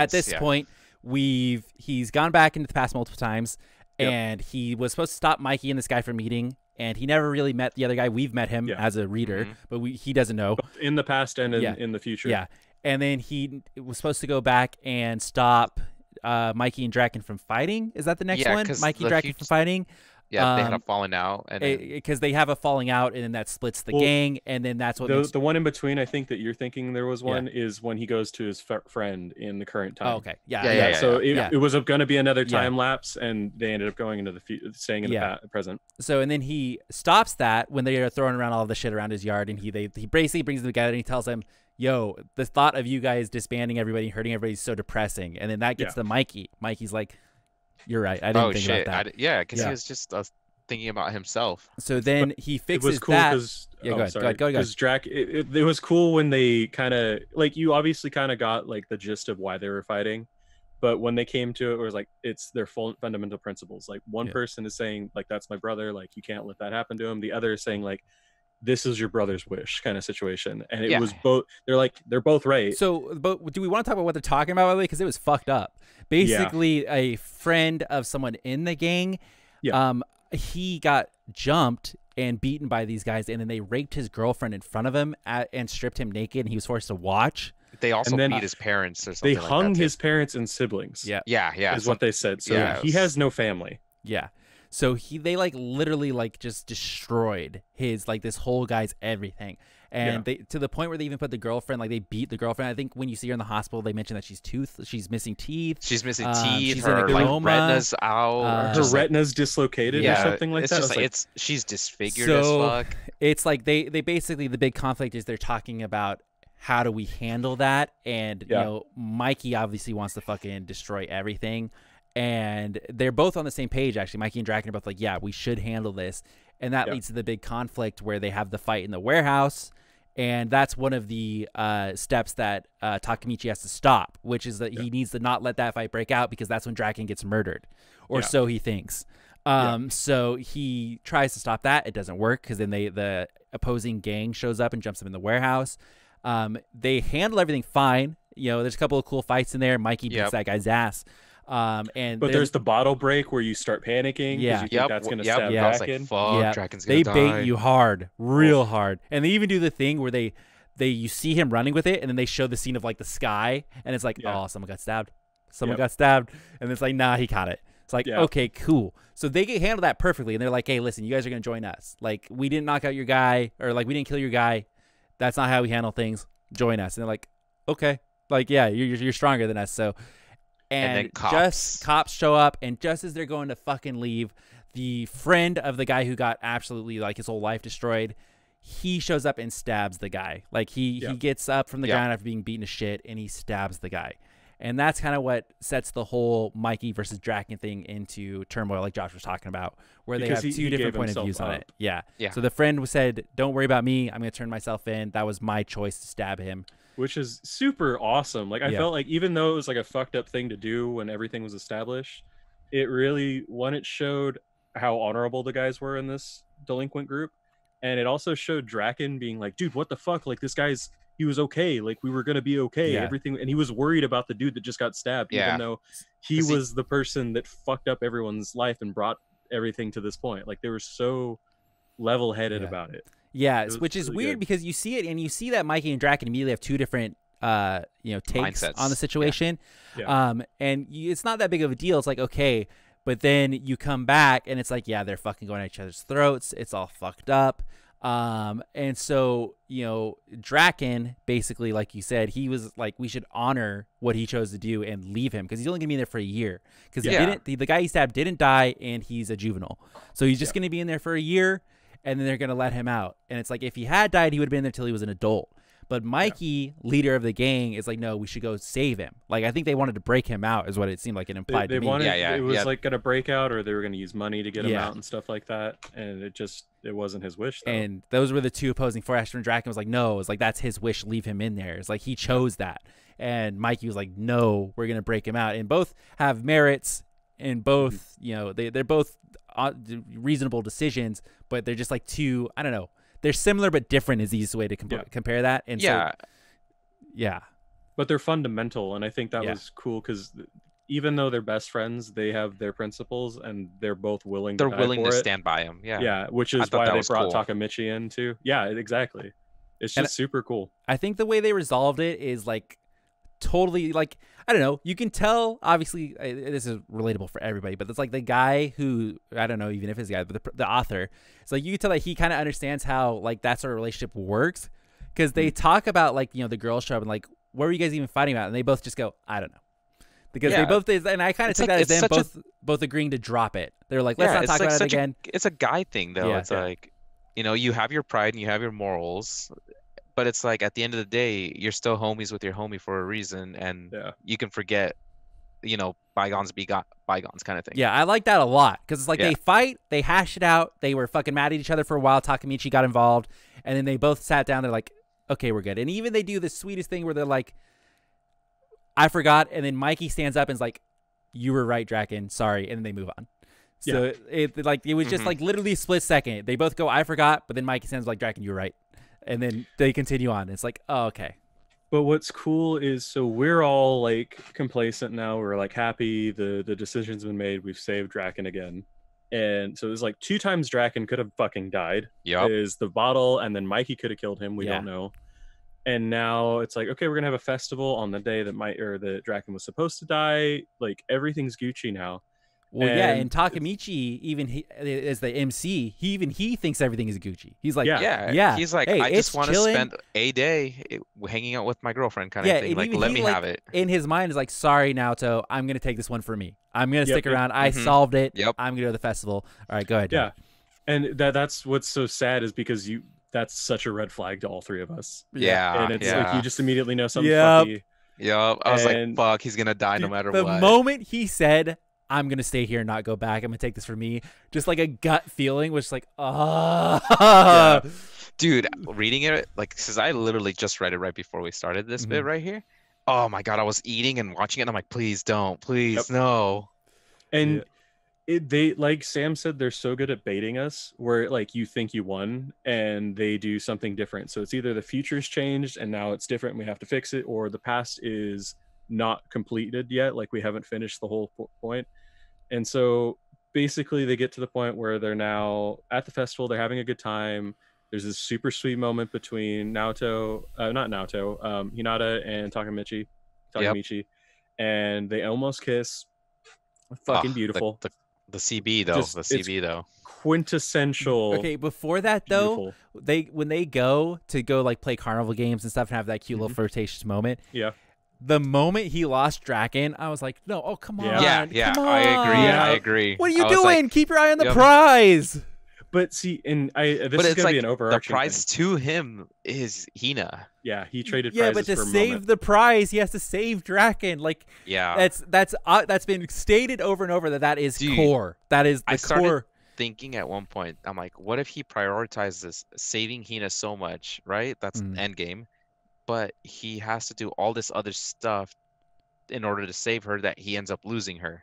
this point, he's gone back into the past multiple times. And he was supposed to stop Mikey and this guy from meeting, and he never really met the other guy. We've met him as a reader, but he doesn't know. In the past and in the future. Yeah. And then he was supposed to go back and stop Mikey and Draken from fighting. Is that the next one? Mikey and Draken from fighting? Yeah, they had a falling out, and because they have a falling out, and then that splits the gang, and then that's what the one in between. I think that you're thinking there was one is when he goes to his friend in the current time. Oh, okay, So it was going to be another time lapse, and they ended up going into the staying in the present. So and then he stops that when they are throwing around all the shit around his yard, and he basically brings them together, and he tells them, "Yo, the thought of you guys disbanding everybody, hurting everybody is so depressing," and then that gets to Mikey. Mikey's like, "You're right. I didn't think about that." Because he was just thinking about himself. So then he fixes it was cool that. Go ahead. Because it was cool when they kind of, like, you obviously kind of got like the gist of why they were fighting, But when they came to it, it was like it's their full fundamental principles. Like one person is saying like that's my brother, like you can't let that happen to him. The other is saying like this is your brother's wish kind of situation. And it was both. They're both right. So, but do we want to talk about what they're talking about, by the way? Because it was fucked up. Basically, a friend of someone in the gang, he got jumped and beaten by these guys, and then they raped his girlfriend in front of him and stripped him naked, and he was forced to watch. They also beat his parents or something. They hung his parents and siblings. Yeah. Is what they said. So he has no family. Yeah. So they like literally like just destroyed his like this whole guy's everything. And they to the point where they even put the girlfriend, like they beat the girlfriend. I think when you see her in the hospital, they mention that she's missing teeth. She's missing teeth. She's her in a like, coma. retina's out. Her retina's dislocated or something like that. Just like, she's disfigured as fuck. It's like they basically, the big conflict is they're talking about how do we handle that, and you know, Mikey obviously wants to fucking destroy everything. And they're both on the same page, actually. Mikey and Draken are both like, yeah, we should handle this. And that leads to the big conflict where they have the fight in the warehouse. And that's one of the steps that Takemichi has to stop, which is that he needs to not let that fight break out, because that's when Draken gets murdered. Or so he thinks. So he tries to stop that. It doesn't work, because then the opposing gang shows up and jumps him in the warehouse. They handle everything fine. You know, there's a couple of cool fights in there. Mikey beats that guy's ass. But there's the bottle break where you start panicking because you think that's going to stab back in. Draken's gonna die. They bait you hard, real hard. And they even do the thing where you see him running with it, and then they show the scene of like the sky, and it's like, oh, someone got stabbed. Someone got stabbed. And it's like, nah, he caught it. It's like, okay, cool. So they can handle that perfectly. And they're like, hey, listen, you guys are going to join us. Like, we didn't knock out your guy, or like we didn't kill your guy. That's not how we handle things. Join us. And they're like, okay. Like, yeah, you're stronger than us. So, and then cops show up, and just as they're going to fucking leave, the friend of the guy who got absolutely like his whole life destroyed, he shows up and stabs the guy. Like he gets up from the ground after being beaten to shit, and he stabs the guy. And that's kind of what sets the whole Mikey versus Draken thing into turmoil, like Josh was talking about, where they have two different point of views on it. Yeah. So the friend said, don't worry about me. I'm going to turn myself in. That was my choice to stab him. Which is super awesome. Like, I felt like even though it was like a fucked up thing to do when everything was established, it really, it showed how honorable the guys were in this delinquent group. And it also showed Draken being like, dude, what the fuck? Like, he was okay. Like, we were going to be okay. Everything. And he was worried about the dude that just got stabbed, even though he was the person that fucked up everyone's life and brought everything to this point. Like, they were so level-headed about it. Yeah, which is really weird because you see it, and you see that Mikey and Draken immediately have two different, takes mindsets on the situation. And it's not that big of a deal. It's like, okay, but then you come back, and it's like, yeah, they're fucking going at each other's throats. It's all fucked up. And so, Draken, basically, like you said, he was like, we should honor what he chose to do and leave him, because he's only gonna be in there for a year. Because the guy he stabbed didn't die, and he's a juvenile, so he's just gonna be in there for a year. And then they're going to let him out. And it's like, if he had died, he would have been there till he was an adult. But Mikey, leader of the gang, is like, no, we should go save him. Like, I think they wanted to break him out, is what it seemed like it implied to me. It was like going to break out, or they were going to use money to get him out and stuff like that. And it wasn't his wish, though. And those were the two opposing forces. And Draken was like, no, it was like, that's his wish, leave him in there. It's like, he chose that. And Mikey was like, no, we're going to break him out. And both have merits, and both, they're both reasonable decisions, but they're just like two, I don't know, they're similar but different is the easiest way to compare that. And but they're fundamental, and I think that was cool, because even though they're best friends, they have their principles, and they're both willing to stand by them. Which is why they brought Takemichi in too. Exactly. It's just super cool. I think the way they resolved it is like totally, like, I don't know, you can tell, obviously this is relatable for everybody, but it's like the guy who, I don't know even if it's the guy, but the author, it's like you can tell that he kind of understands how like that sort of relationship works, because they talk about like, the girls show up and like, what were you guys even fighting about? And they both just go, I don't know, because they both, and I kind of took that as them both agreeing to drop it. They're like, let's not talk about it again. It's a guy thing though. It's like, you have your pride and you have your morals, but it's like, at the end of the day, you're still homies with your homie for a reason, and you can forget, bygones be bygones kind of thing. Yeah, I like that a lot, because it's like they fight, they hash it out, they were fucking mad at each other for a while, Takemichi got involved, and then they both sat down, they're like, okay, we're good. And even they do the sweetest thing where they're like, I forgot. And then Mikey stands up and is like, you were right, Draken. Sorry. And then they move on. So it was just like literally a split second. They both go, I forgot. But then Mikey stands like, Draken, you were right. And then they continue on. It's like, oh, okay. But what's cool is, so we're all like complacent now. We're like happy. The decision's been made. We've saved Draken again. And so it was like 2 times Draken could have fucking died. Yep. Is the bottle, and then Mikey could have killed him. We don't know. And now it's like, okay, we're gonna have a festival on the day that Draken was supposed to die. Like everything's Gucci now. Well, and Takemichi, even as the MC, he thinks everything is Gucci. He's like, yeah. He's like, hey, I just want to spend a day hanging out with my girlfriend, kind of thing. Like, let me have it. In his mind, is like, sorry, Naoto, I'm gonna take this one for me. I'm gonna stick around. I solved it. Yep. I'm gonna go to the festival. All right, go ahead. Yeah, and that's what's so sad is because that's such a red flag to all 3 of us. Yeah, and it's like you just immediately know something Yep. fucky. Yep. I was like, fuck, he's gonna die no matter what. The moment he said, I'm gonna stay here and not go back, I'm gonna take this for me, just like a gut feeling, which is like, Dude, reading it, like, since I literally just read it right before we started this bit right here. Oh my god, I was eating and watching it, and I'm like, please don't, please no. And they, like Sam said, they're so good at baiting us, where like you think you won, and they do something different. So it's either the future's changed and now it's different, and we have to fix it, or the past is not completed yet, like we haven't finished the whole point. And so basically they get to the point where they're now at the festival, they're having a good time. There's this super sweet moment between Hinata and Takemichi, and they almost kiss. Fucking beautiful. The CB though. Quintessential. Okay, before that though, when they go like play carnival games and stuff and have that cute little flirtatious moment. Yeah. The moment he lost Draken, I was like, no, oh, come on. Yeah, come on. I agree. What are you doing? Like, keep your eye on the prize. But see, this is going to be an overarching the prize thing. to him is Hina. Yeah, he traded prizes but to for a save moment. the prize, he has to save Draken. Like, that's been stated over and over that is core. That is the I started core. Thinking at one point, I'm like, what if he prioritizes saving Hina so much, right? That's the end game. But he has to do all this other stuff in order to save her that he ends up losing her.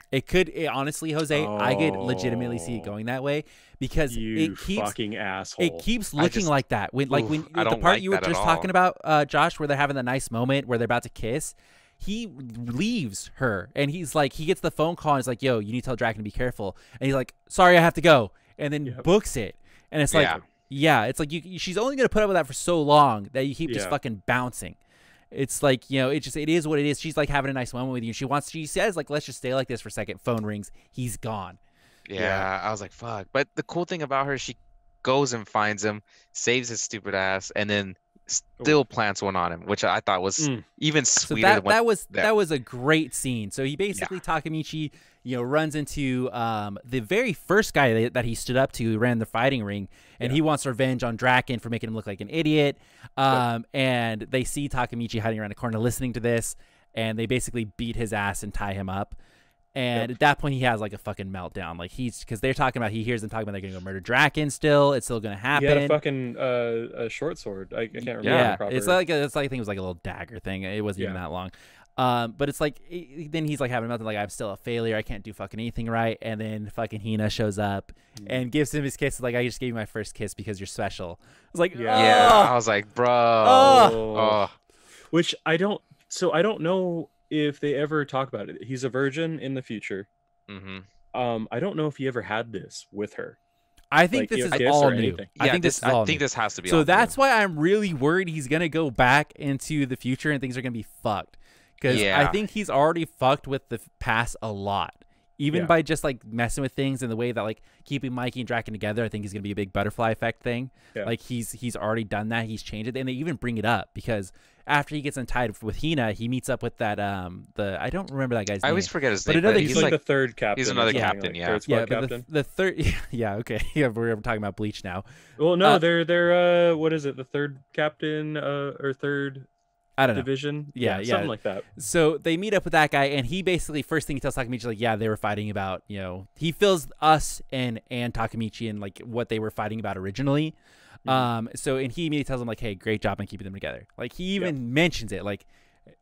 Honestly, Jose, I could legitimately see it going that way because it keeps fucking asshole. It keeps looking like that. When the part you were just talking about, Josh, where they're having the nice moment where they're about to kiss, he leaves her and he's like, he gets the phone call and he's like, yo, you need to tell Draken to be careful. And he's like, sorry, I have to go. And then books it. And it's like, it's like she's only going to put up with that for so long that you keep just fucking bouncing. It's like, it is what it is. She's like having a nice moment with you. She says like, let's just stay like this for a second. Phone rings. He's gone. Yeah. I was like, fuck. But the cool thing about her, she goes and finds him, saves his stupid ass, and then still plants one on him, which I thought was even sweeter. So that was a great scene. So he basically Takemichi, runs into the very first guy that he stood up to, who ran the fighting ring, and he wants revenge on Draken for making him look like an idiot. And they see Takemichi hiding around a corner listening to this, and they basically beat his ass and tie him up. And at that point, he has like a fucking meltdown. Like because they're talking about, he hears them talking about they're gonna go murder Draken. Still, it's still gonna happen. He had a fucking a short sword. I can't remember. Yeah, proper. it's like I think it was like a little dagger thing. It wasn't even that long. But it's like then he's like having nothing. Like, I'm still a failure. I can't do fucking anything right. And then fucking Hina shows up and gives him his kiss. Like, I just gave you my first kiss because you're special. I was like, I was like, bro. Which I don't know if they ever talk about it. He's a virgin in the future. I don't know if he ever had this with her. I think this is all new. I think this has to be. So that's why I'm really worried he's gonna go back into the future and things are gonna be fucked. Because I think he's already fucked with the past a lot. Even by just like messing with things and the way that like keeping Mikey and Draken together, I think is gonna be a big butterfly effect thing. Like he's already done that. He's changed it, and they even bring it up because after he gets untied with Hina, he meets up with that I don't remember that guy's name. I always forget his name. But he's like the third captain. He's another captain. Third squad captain. The third. Yeah. Okay. Yeah. We're talking about Bleach now. Well, no, they're what is it? The third captain or third. I don't know. Division, something like that. So they meet up with that guy, and he basically first thing he tells Takemichi, like, they were fighting about, he feels us and Takemichi and like what they were fighting about originally. So and he immediately tells him like, hey, great job on keeping them together. Like he even mentions it, like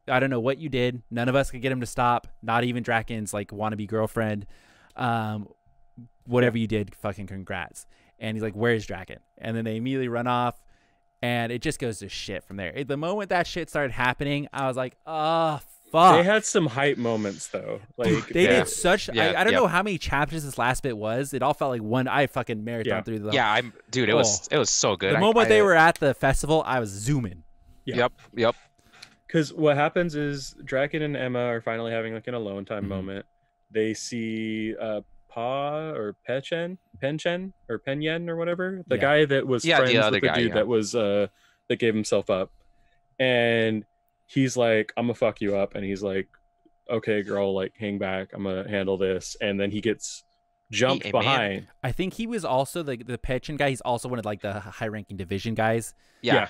I don't know what you did. None of us could get him to stop. Not even Draken's like wannabe girlfriend. Whatever you did, fucking congrats. And he's like, where's Draken? And then they immediately run off, and it just goes to shit from there. The moment that shit started happening, I was like, oh, fuck. They had some hype moments, though. Like they did such. Yeah, I don't know how many chapters this last bit was. It all felt like one. I fucking marathon through them. Yeah, dude, it was so good. The moment they were at the festival, I was zooming. Yeah. Yep. Because what happens is Draken and Emma are finally having like an alone time moment. They see Penchen or whatever, the guy that was friends with the dude that was that gave himself up, and he's like, I'm gonna fuck you up, and he's like, okay girl, like hang back, I'm gonna handle this, and then he gets jumped behind. I think he was also the Penchen guy. He's also one of like the high ranking division guys. Yeah.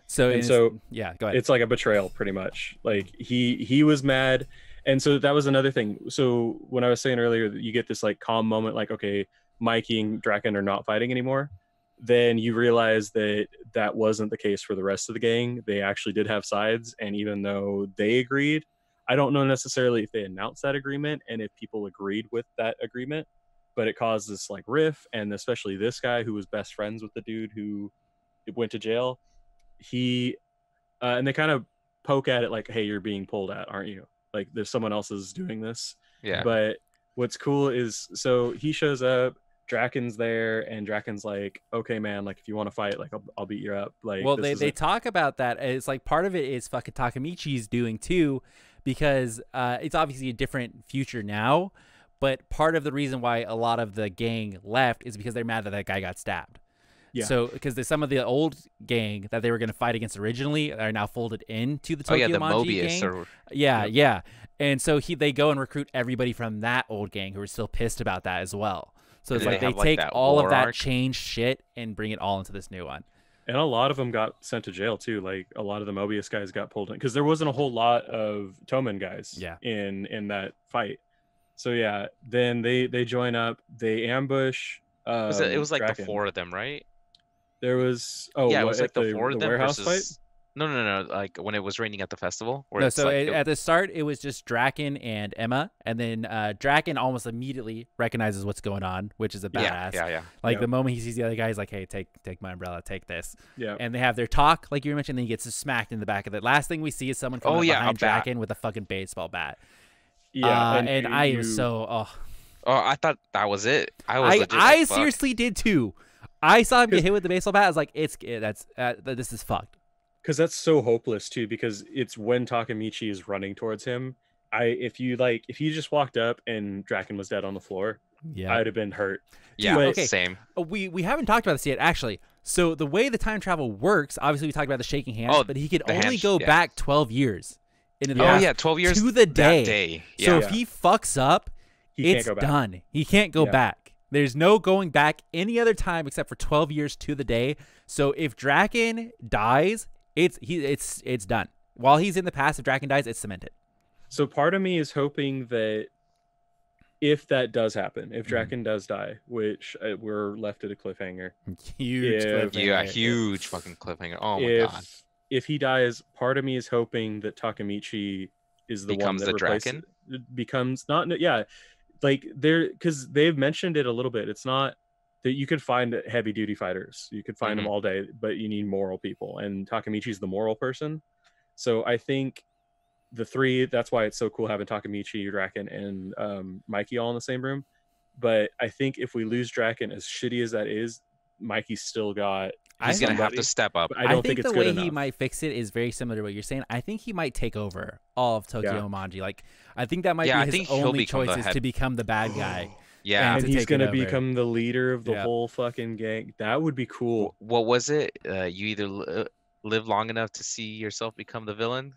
So go ahead. It's like a betrayal, pretty much. Like he was mad, and so that was another thing. So when I was saying earlier that you get this like calm moment, like okay, Mikey and Draken are not fighting anymore, then you realize that that wasn't the case for the rest of the gang. They actually did have sides, and even though they agreed, I don't know necessarily if they announced that agreement and if people agreed with that agreement, but it caused this like riff, and especially this guy who was best friends with the dude who went to jail. He and they kind of poke at it like, hey, you're being pulled at, aren't you? Like there's someone else is doing this. Yeah. But what's cool is, so he shows up, Draken's there, and Draken's like, okay man, like if you want to fight, like I'll beat you up. Like, well, they talk about that. It's like part of it is fucking Takamichi's doing too, because it's obviously a different future now, but part of the reason why a lot of the gang left is because they're mad that guy got stabbed. Yeah. So because some of the old gang that they were going to fight against originally are now folded into the Tokyo Manji gang. Yeah. And so they go and recruit everybody from that old gang who are still pissed about that as well. So it's like they take all of that changed shit and bring it all into this new one. And a lot of them got sent to jail too. Like a lot of the Mobius guys got pulled in because there wasn't a whole lot of Toman guys in that fight. So yeah, then they join up, they ambush. It was like Draken. the four of them, right? There was it was like the four of them warehouse versus... fight. No. Like when it was raining at the festival. No, so at the start it was just Draken and Emma, and then Draken almost immediately recognizes what's going on, which is a badass. Yeah. Like the moment he sees the other guy, he's like, "Hey, take my umbrella, take this." Yeah. And they have their talk, like you mentioned. Then he gets smacked in the back of it. Last thing we see is someone coming up behind Draken with a fucking baseball bat. Yeah, and I was so Oh, I thought that was it. I seriously did too. I saw him get hit with the baseball bat. I was like, this is fucked. Because that's so hopeless too. Because it's when Takamichi is running towards him. If you just walked up and Draken was dead on the floor, I'd have been hurt. Yeah, okay. Same. We haven't talked about this yet, actually. So the way the time travel works, obviously we talked about the shaking hands, but he could only go back 12 years into the past. 12 years to the day. That day. Yeah. So if he fucks up, it's done. He can't go back. There's no going back any other time except for 12 years to the day. So if Draken dies, it's done. While he's in the past, if Draken dies, it's cemented. So part of me is hoping that if that does happen, if Draken does die, which we're left at a cliffhanger. Huge cliffhanger. Yeah, huge fucking cliffhanger. Oh my god. If he dies, part of me is hoping that Takamichi is the one that Draken? Becomes not like because they've mentioned it a little bit. It's not that you could find heavy duty fighters, you could find them all day, but you need moral people, and Takamichi's the moral person. So I think the three, that's why it's so cool having Takamichi, Draken, and Mikey all in the same room. But I think if we lose Draken, as shitty as that is, Mikey's still got... He's going to have to step up. I don't think it's good enough. The way he might fix it is very similar to what you're saying. I think he might take over all of Tokyo Manji. Like, I think that might be his only choice is to become the bad guy. Yeah, and he's going to become the leader of the whole fucking gang. That would be cool. What was it? You either live long enough to see yourself become the villain.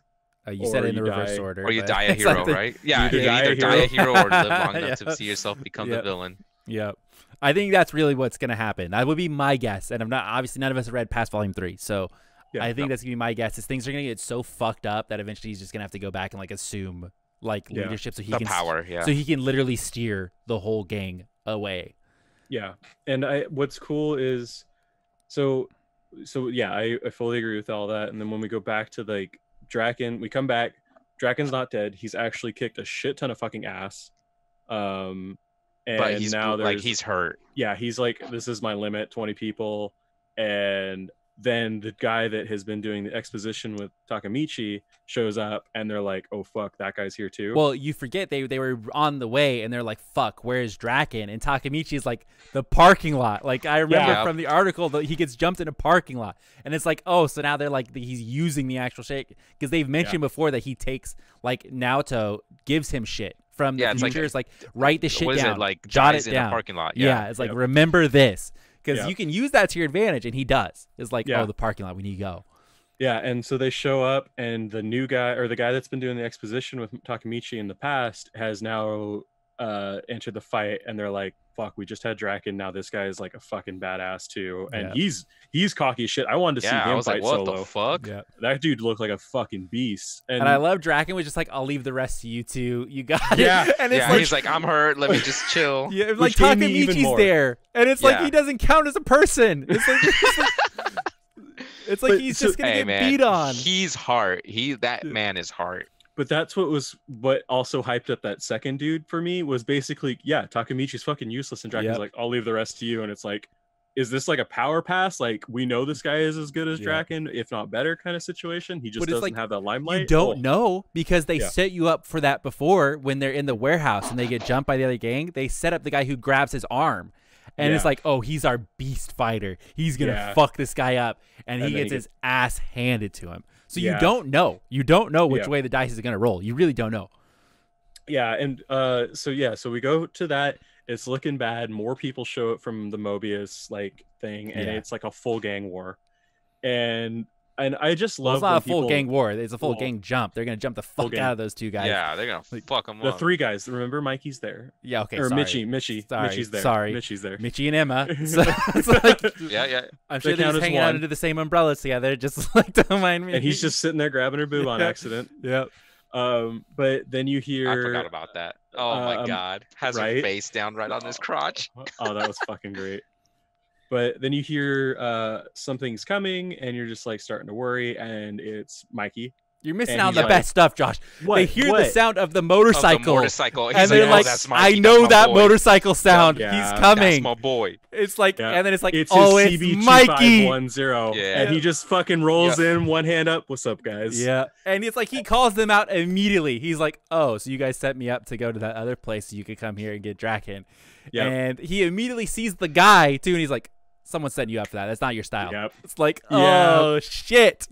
You said it in the reverse order. Or you die a hero, right? Yeah, you either die a hero or live long enough to see yourself become the villain. Yep. I think that's really what's going to happen. That would be my guess. And I'm not, obviously none of us have read past volume 3. So I think that's going to be my guess, is things are going to get so fucked up that eventually he's just going to have to go back and like assume like leadership so he can power, so he can literally steer the whole gang away. Yeah. And what's cool is so yeah, I fully agree with all that. And then when we go back to like Draken. We come back. Draken's not dead. He's actually kicked a shit ton of fucking ass. And But he's now like he's hurt. Yeah, he's like, this is my limit, 20 people. And then the guy that has been doing the exposition with Takamichi shows up, and they're like, oh fuck, that guy's here too. Well, you forget they were on the way, and they're like, fuck, where's Draken? And Takamichi is like, the parking lot. Like, I remember from the article that he gets jumped in a parking lot, and it's like, oh, so now they're like, he's using the actual shit, because they've mentioned before that he takes, like, Naoto gives him shit from the future. It's like, write this shit down, like, jot it in down. the parking lot. Yeah, it's like, remember this. Because you can use that to your advantage, and he does. It's like, oh, the parking lot, we need to go. Yeah, and so they show up, and the new guy, or the guy that's been doing the exposition with Takamichi in the past, has now entered the fight, and they're like, fuck, we just had Draken, now this guy is like a fucking badass too. And he's cocky as shit. I wanted to see him fight what solo. The fuck? Yeah. That dude looked like a fucking beast. And I love Draken was just like, I'll leave the rest to you two. You got it. And it's like, he's like, I'm hurt. Let me just chill. Yeah, like Takamichi's there. And it's like he doesn't count as a person. It's like it's like he's just gonna get beat on. He's hard. That man is hard. But that's what also hyped up that second dude for me was basically, Takamichi's fucking useless, and Draken's like, I'll leave the rest to you. And it's like, is this like a power pass? Like, we know this guy is as good as Draken, if not better, kind of situation. He just doesn't have that limelight. You don't know, because they set you up for that before when they're in the warehouse and they get jumped by the other gang. They set up the guy who grabs his arm. And it's like, oh, he's our beast fighter. He's going to fuck this guy up. And he gets his ass handed to him. So you don't know. You don't know which way the dice is going to roll. You really don't know. Yeah. And so we go to that. It's looking bad. More people show up from the Mobius like thing. And it's like a full gang war. And I just love it's not a full gang war. It's a full gang jump. They're going to jump the fuck out of those two guys. Yeah, they're going to fuck them up. The three guys. Remember, Mikey's there. Yeah, okay, Or sorry. Michi's there. Sorry. Michi's there. Michi and Emma. So it's like, I'm sure they're just hanging out under the same umbrella together, just like, don't mind me. And he's just sitting there grabbing her boob on accident. Yep. But then you hear... I forgot about that. Oh, my God. Has her face down right on his crotch. Oh, that was fucking great. But then you hear something's coming, and you're just like starting to worry, and it's Mikey. You're missing out on the best stuff, Josh. They hear the sound of the motorcycle. And they're like, I know that motorcycle sound. He's coming. That's my boy. It's like, and then it's like, it's oh, it's Mikey. CB2510. And he just fucking rolls in, one hand up. What's up, guys? Yeah. And it's like, he calls them out immediately. He's like, oh, so you guys set me up to go to that other place so you could come here and get Draken. And he immediately sees the guy, too, and he's like, someone setting you up for that. That's not your style. It's like, oh, shit.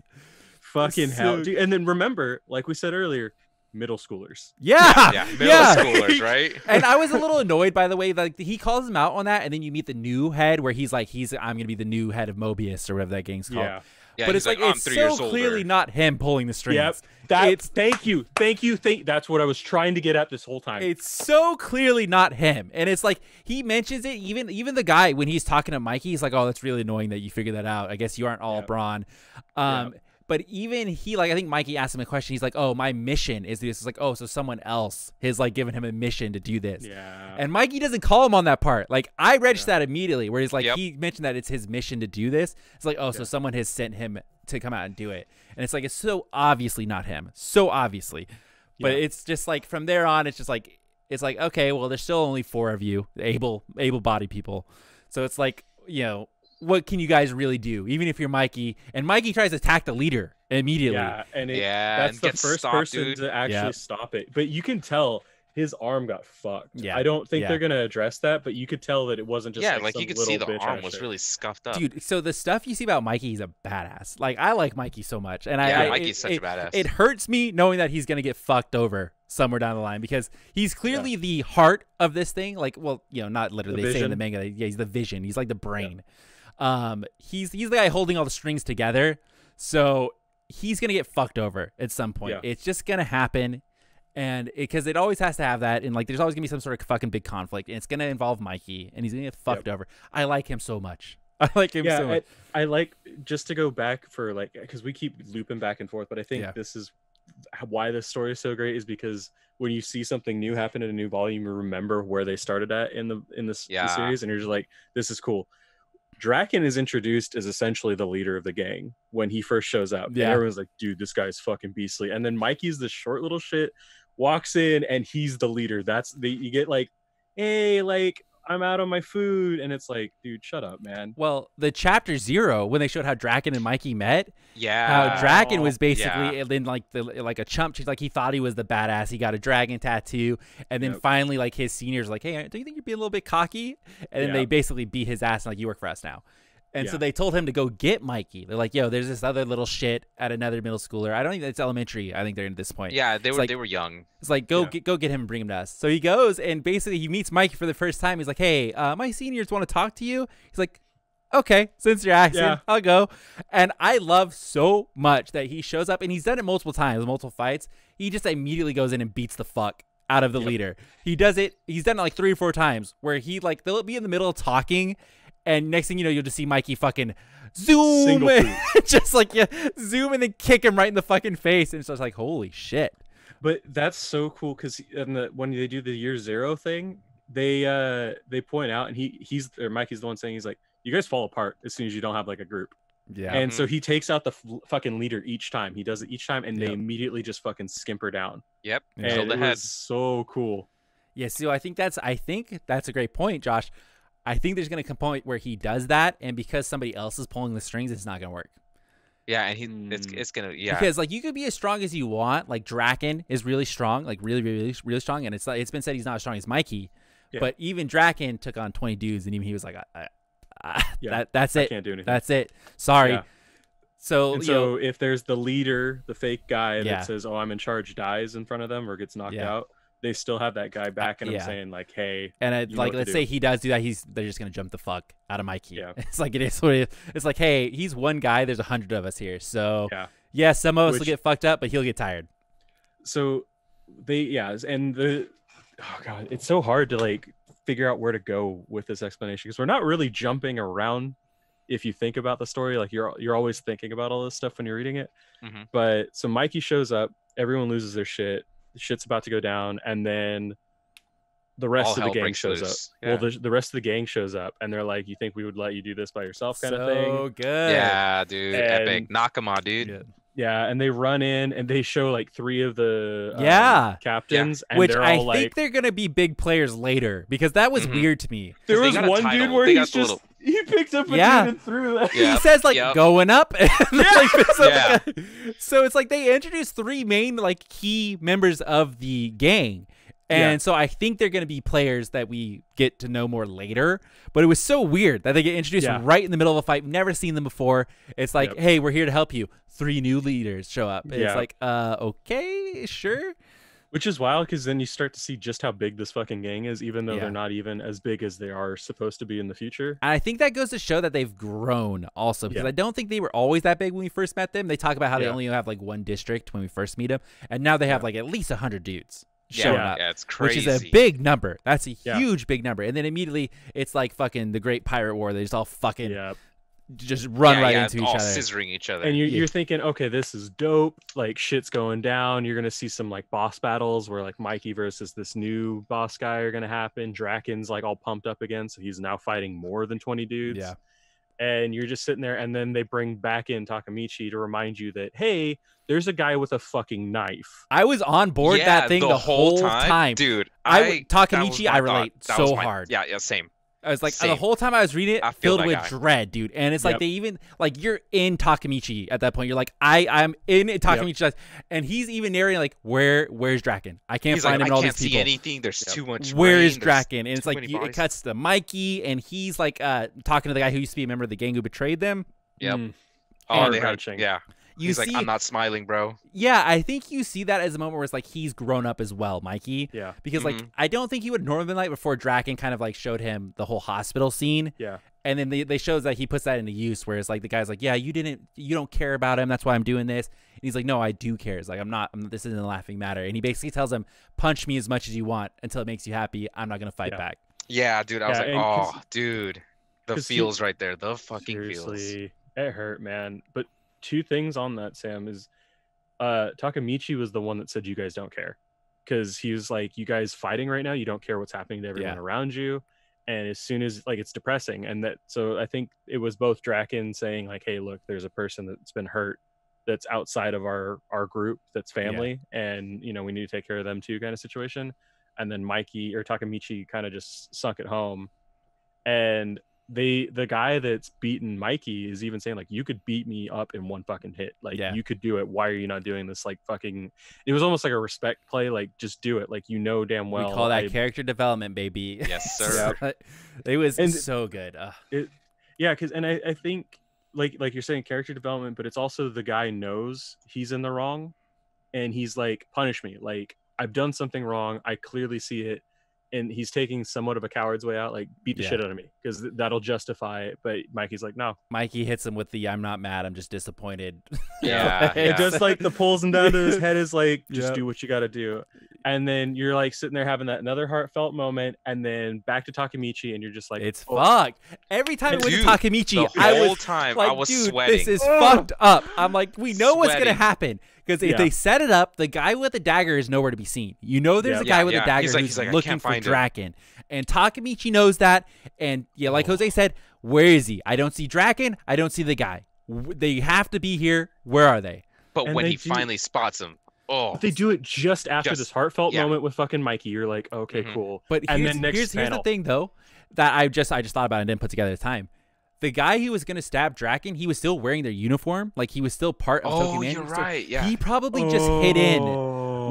Fucking hell. Dude. And then remember, like we said earlier, middle schoolers. Middle schoolers, right? And I was a little annoyed, by the way, like he calls him out on that, and then you meet the new head where he's like, I'm gonna be the new head of Mobius or whatever that gang's called. Yeah, but it's like it's so clearly not him pulling the strings. Thank you. That's what I was trying to get at this whole time. It's so clearly not him, and it's like he mentions it. Even the guy when he's talking to Mikey, he's like, "Oh, that's really annoying that you figured that out. I guess you aren't all Braun." But even he, like, I think Mikey asked him a question. He's like, oh, my mission is this. It's like, oh, so someone else has, like, given him a mission to do this. Yeah. And Mikey doesn't call him on that part. Like, I registered that immediately, where he's like, he mentioned that it's his mission to do this. It's like, oh, so someone has sent him to come out and do it. And it's like, it's so obviously not him. So obviously. But it's just like, from there on, it's just like, okay, well, there's still only 4 of you, able-bodied people. So it's like, you know, what can you guys really do? Even if you're Mikey, and Mikey tries to attack the leader immediately. Yeah, and that's the first person to actually stop it. But you can tell his arm got fucked. Yeah, I don't think they're gonna address that, but you could tell that it wasn't just like you could see the arm was really scuffed up. Dude, so the stuff you see about Mikey, he's a badass. Like, I like Mikey so much, and Mikey's such a badass. It hurts me knowing that he's gonna get fucked over somewhere down the line, because he's clearly the heart of this thing. Like, well, you know, not literally. They say in the manga, he's the vision. He's like the brain. He's the guy holding all the strings together, so he's gonna get fucked over at some point. It's just gonna happen, and because it always has to have that, and like there's always gonna be some sort of fucking big conflict, and it's gonna involve Mikey, and he's gonna get fucked over. I like him so much. I like him so much. I like, just to go back for like, because we keep looping back and forth, but I think this is why this story is so great, is because when you see something new happen in a new volume, you remember where they started at in the series, and you're just like, this is cool. Draken is introduced as essentially the leader of the gang when he first shows up. Yeah. And everyone's like, dude, this guy's fucking beastly. And then Mikey's the short little shit, walks in, and he's the leader. You get like, hey, like, I'm out on my food. And it's like, dude, shut up, man. Well, the chapter 0, when they showed how Draken and Mikey met, Yeah. how Draken was basically Yeah. in like a chump. Like he thought he was the badass. He got a dragon tattoo, and then Yep. finally, like his seniors, like, hey, don't you think you're being a little bit cocky? And then Yeah. they basically beat his ass and like, you work for us now. And so Yeah. they told him to go get Mikey. They're like, yo, there's this other little shit at another middle schooler. I don't think it's elementary. I think they're at this point. Yeah, they It's were like- they were young. It's like, go get him and bring him to us. So he goes, and basically he meets Mikey for the first time. He's like, hey, my seniors want to talk to you. He's like, okay, since you're asking, Yeah. I'll go. And I love so much that he shows up, and he's done it multiple times, multiple fights. He just immediately goes in and beats the fuck out of the leader. He does it. He's done it like 3 or 4 times where he like, they'll be in the middle of talking, and next thing you know, you'll just see Mikey fucking zoom, Single and just like zoom and then kick him right in the fucking face. And it's just like, holy shit. But that's so cool because when they do the year 0 thing, they point out, and Mikey's the one saying, he's like, you guys fall apart as soon as you don't have like a group. Yeah. And so he takes out the fucking leader each time. He does it each time, and they Yep. immediately just fucking skimper down. Yep. Yeah. And Killed it the head. was so cool. Yeah, so I think that's a great point, Josh. I think there's going to come a point where he does that, and because somebody else is pulling the strings, it's not going to work. Yeah, and it's gonna Because like you could be as strong as you want. Like Draken is really strong, like really, really, really strong, and it's been said he's not as strong as Mikey. Yeah. But even Draken took on 20 dudes, and even he was like, that's I it. can't do anything. That's it. Sorry. Yeah. So, And you know, so if there's the leader, the fake guy Yeah. that says, "Oh, I'm in charge," dies in front of them or gets knocked Yeah. out, they still have that guy backing him yeah. saying like, "Hey." and you know like what to let's do. say he does do that, they're just gonna jump the fuck out of Mikey. Yeah. It's like it is what it is. It's like, hey, he's one guy. There's 100 of us here, so Yeah. some of us will Which- get fucked up, but he'll get tired. So and oh god, it's so hard to like figure out where to go with this explanation because we're not really jumping around. If you think about the story, like you're always thinking about all this stuff when you're reading it. Mhm. But so Mikey shows up, everyone loses their shit, the shit's about to go down, and then the rest All of the hell gang breaks shows loose. up. Well, the rest of the gang shows up, and they're like, "You think we would let you do this by yourself?" kind of thing. So good. Yeah, dude, epic. And- Nakama, dude. Yeah. Yeah, and they run in and they show like 3 of the captains, and Which they're I all think like, they're gonna be big players later because that was Mhm. weird to me. there they was got a one title. dude where They he's got the just little- he picks up a Yeah. dude and threw that. Yeah. He says like Yep. going up. And like, picks up Yeah. the guy. So it's like they introduced 3 main like key members of the gang. And Yeah. so I think they're going to be players that we get to know more later. But it was so weird that they get introduced Yeah. right in the middle of a fight. Never seen them before. It's like, Yep. hey, we're here to help you. 3 new leaders show up. It's Yeah. like, okay, sure. Which is wild because then you start to see just how big this fucking gang is, even though Yeah. they're not even as big as they are supposed to be in the future. And I think that goes to show that they've grown also because Yeah. I don't think they were always that big when we first met them. They talk about how they Yeah. only have like 1 district when we first meet them. And now they have like at least 100 dudes showing up. Yeah, it's Which crazy. is a big number. That's a Yeah. huge big number. And then immediately it's like fucking the Great Pirate War. They just all fucking Yeah. just run right into all each other. scissoring each other. And Yeah. you're thinking, okay, this is dope. Like shit's going down. You're gonna see some like boss battles where like Mikey versus this new boss guy are gonna happen. Draken's like all pumped up again, so he's now fighting more than 20 dudes. Yeah. And you're just sitting there, and then they bring back in Takamichi to remind you that, hey, there's a guy with a fucking knife. I was on board yeah, that thing the whole time. dude. Takamichi, I that was my relate thought. That so was my- hard. Yeah, same. I was like, the Same. whole time I was reading it, I feel filled that with guy. dread, dude. And it's like Yep. they even like you're in Takamichi at that point. You're like, I'm in Takamichi's, and he's even narrating like, where's Draken? I can't He's find like, him. I And all can't these see people. anything. There's Yep. too much. Where rain. is There's Draken? And it's too like many it bodies. cuts to Mikey, and he's like talking to the guy who used to be a member of the gang who betrayed them. Yep. Mm. Oh, they had, Heart-wrenching. yeah. You He's see, like, I'm not smiling, bro. yeah, I think you see that as a moment where it's like he's grown up as well, Mikey. Yeah. Because like Mhm. I don't think he would normally been like before Draken kind of like showed him the whole hospital scene. Yeah. And then they shows that he puts that into use where it's like the guy's like, yeah, you don't care about him. That's why I'm doing this. And he's like, no, I do care. It's like, this isn't a laughing matter. And he basically tells him, punch me as much as you want until it makes you happy. I'm not going to fight Yeah. back. Yeah, dude. I was Yeah, like, and 'cause- oh, dude. The 'cause he- feels right there. The fucking feels. Seriously, it hurt, man. But 2 things on that, Sam, is Takamichi was the one that said you guys don't care, because he was like, you guys fighting right now, you don't care what's happening to everyone Yeah. around you. and as soon as like it's depressing, and that so I think it was both Draken saying like, hey, look, there's a person that's been hurt that's outside of our group that's family, and you know we need to take care of them too, kind of situation. And then Mikey or Takemichi kind of just sunk it home, and the guy that's beaten Mikey is even saying like, you could beat me up in one fucking hit, like you could do it, why are you not doing this? Like fucking, it was almost like a respect play, like just do it, like you know damn well we call that character development, baby. Yes sir. It was so good. Because and I think like you're saying character development, but it's also the guy knows he's in the wrong, and he's like, punish me, like I've done something wrong, I clearly see it, and he's taking somewhat of a coward's way out, like beat the shit out of me because that'll justify it. But Mikey's like, no. Mikey hits him with the I'm not mad, I'm just disappointed. It just like the pulls him down to his head is like, just do what you got to do. And then you're like sitting there having that another heartfelt moment, and then back to Takemichi, and you're just like, it's fucked. Every time it went to Takemichi, I was dude, sweating. This is fucked up. I'm like, we know what's gonna happen, because if they set it up, the guy with the dagger is nowhere to be seen. You know, there's a guy with a dagger who's looking for Draken, and Takemichi knows that. And like Jose said, where is he? I don't see Draken. I don't see the guy. They have to be here. Where are they? But when he finally spots him. Oh, they do it just after this heartfelt moment with fucking Mikey. You're like, okay, cool. But here's the thing, though, that I just thought about and didn't put together at the time. The guy who was going to stab Draken, he was still wearing their uniform. Like, he was still part of Tokyo Manji. You're right. Yeah. He probably just hit in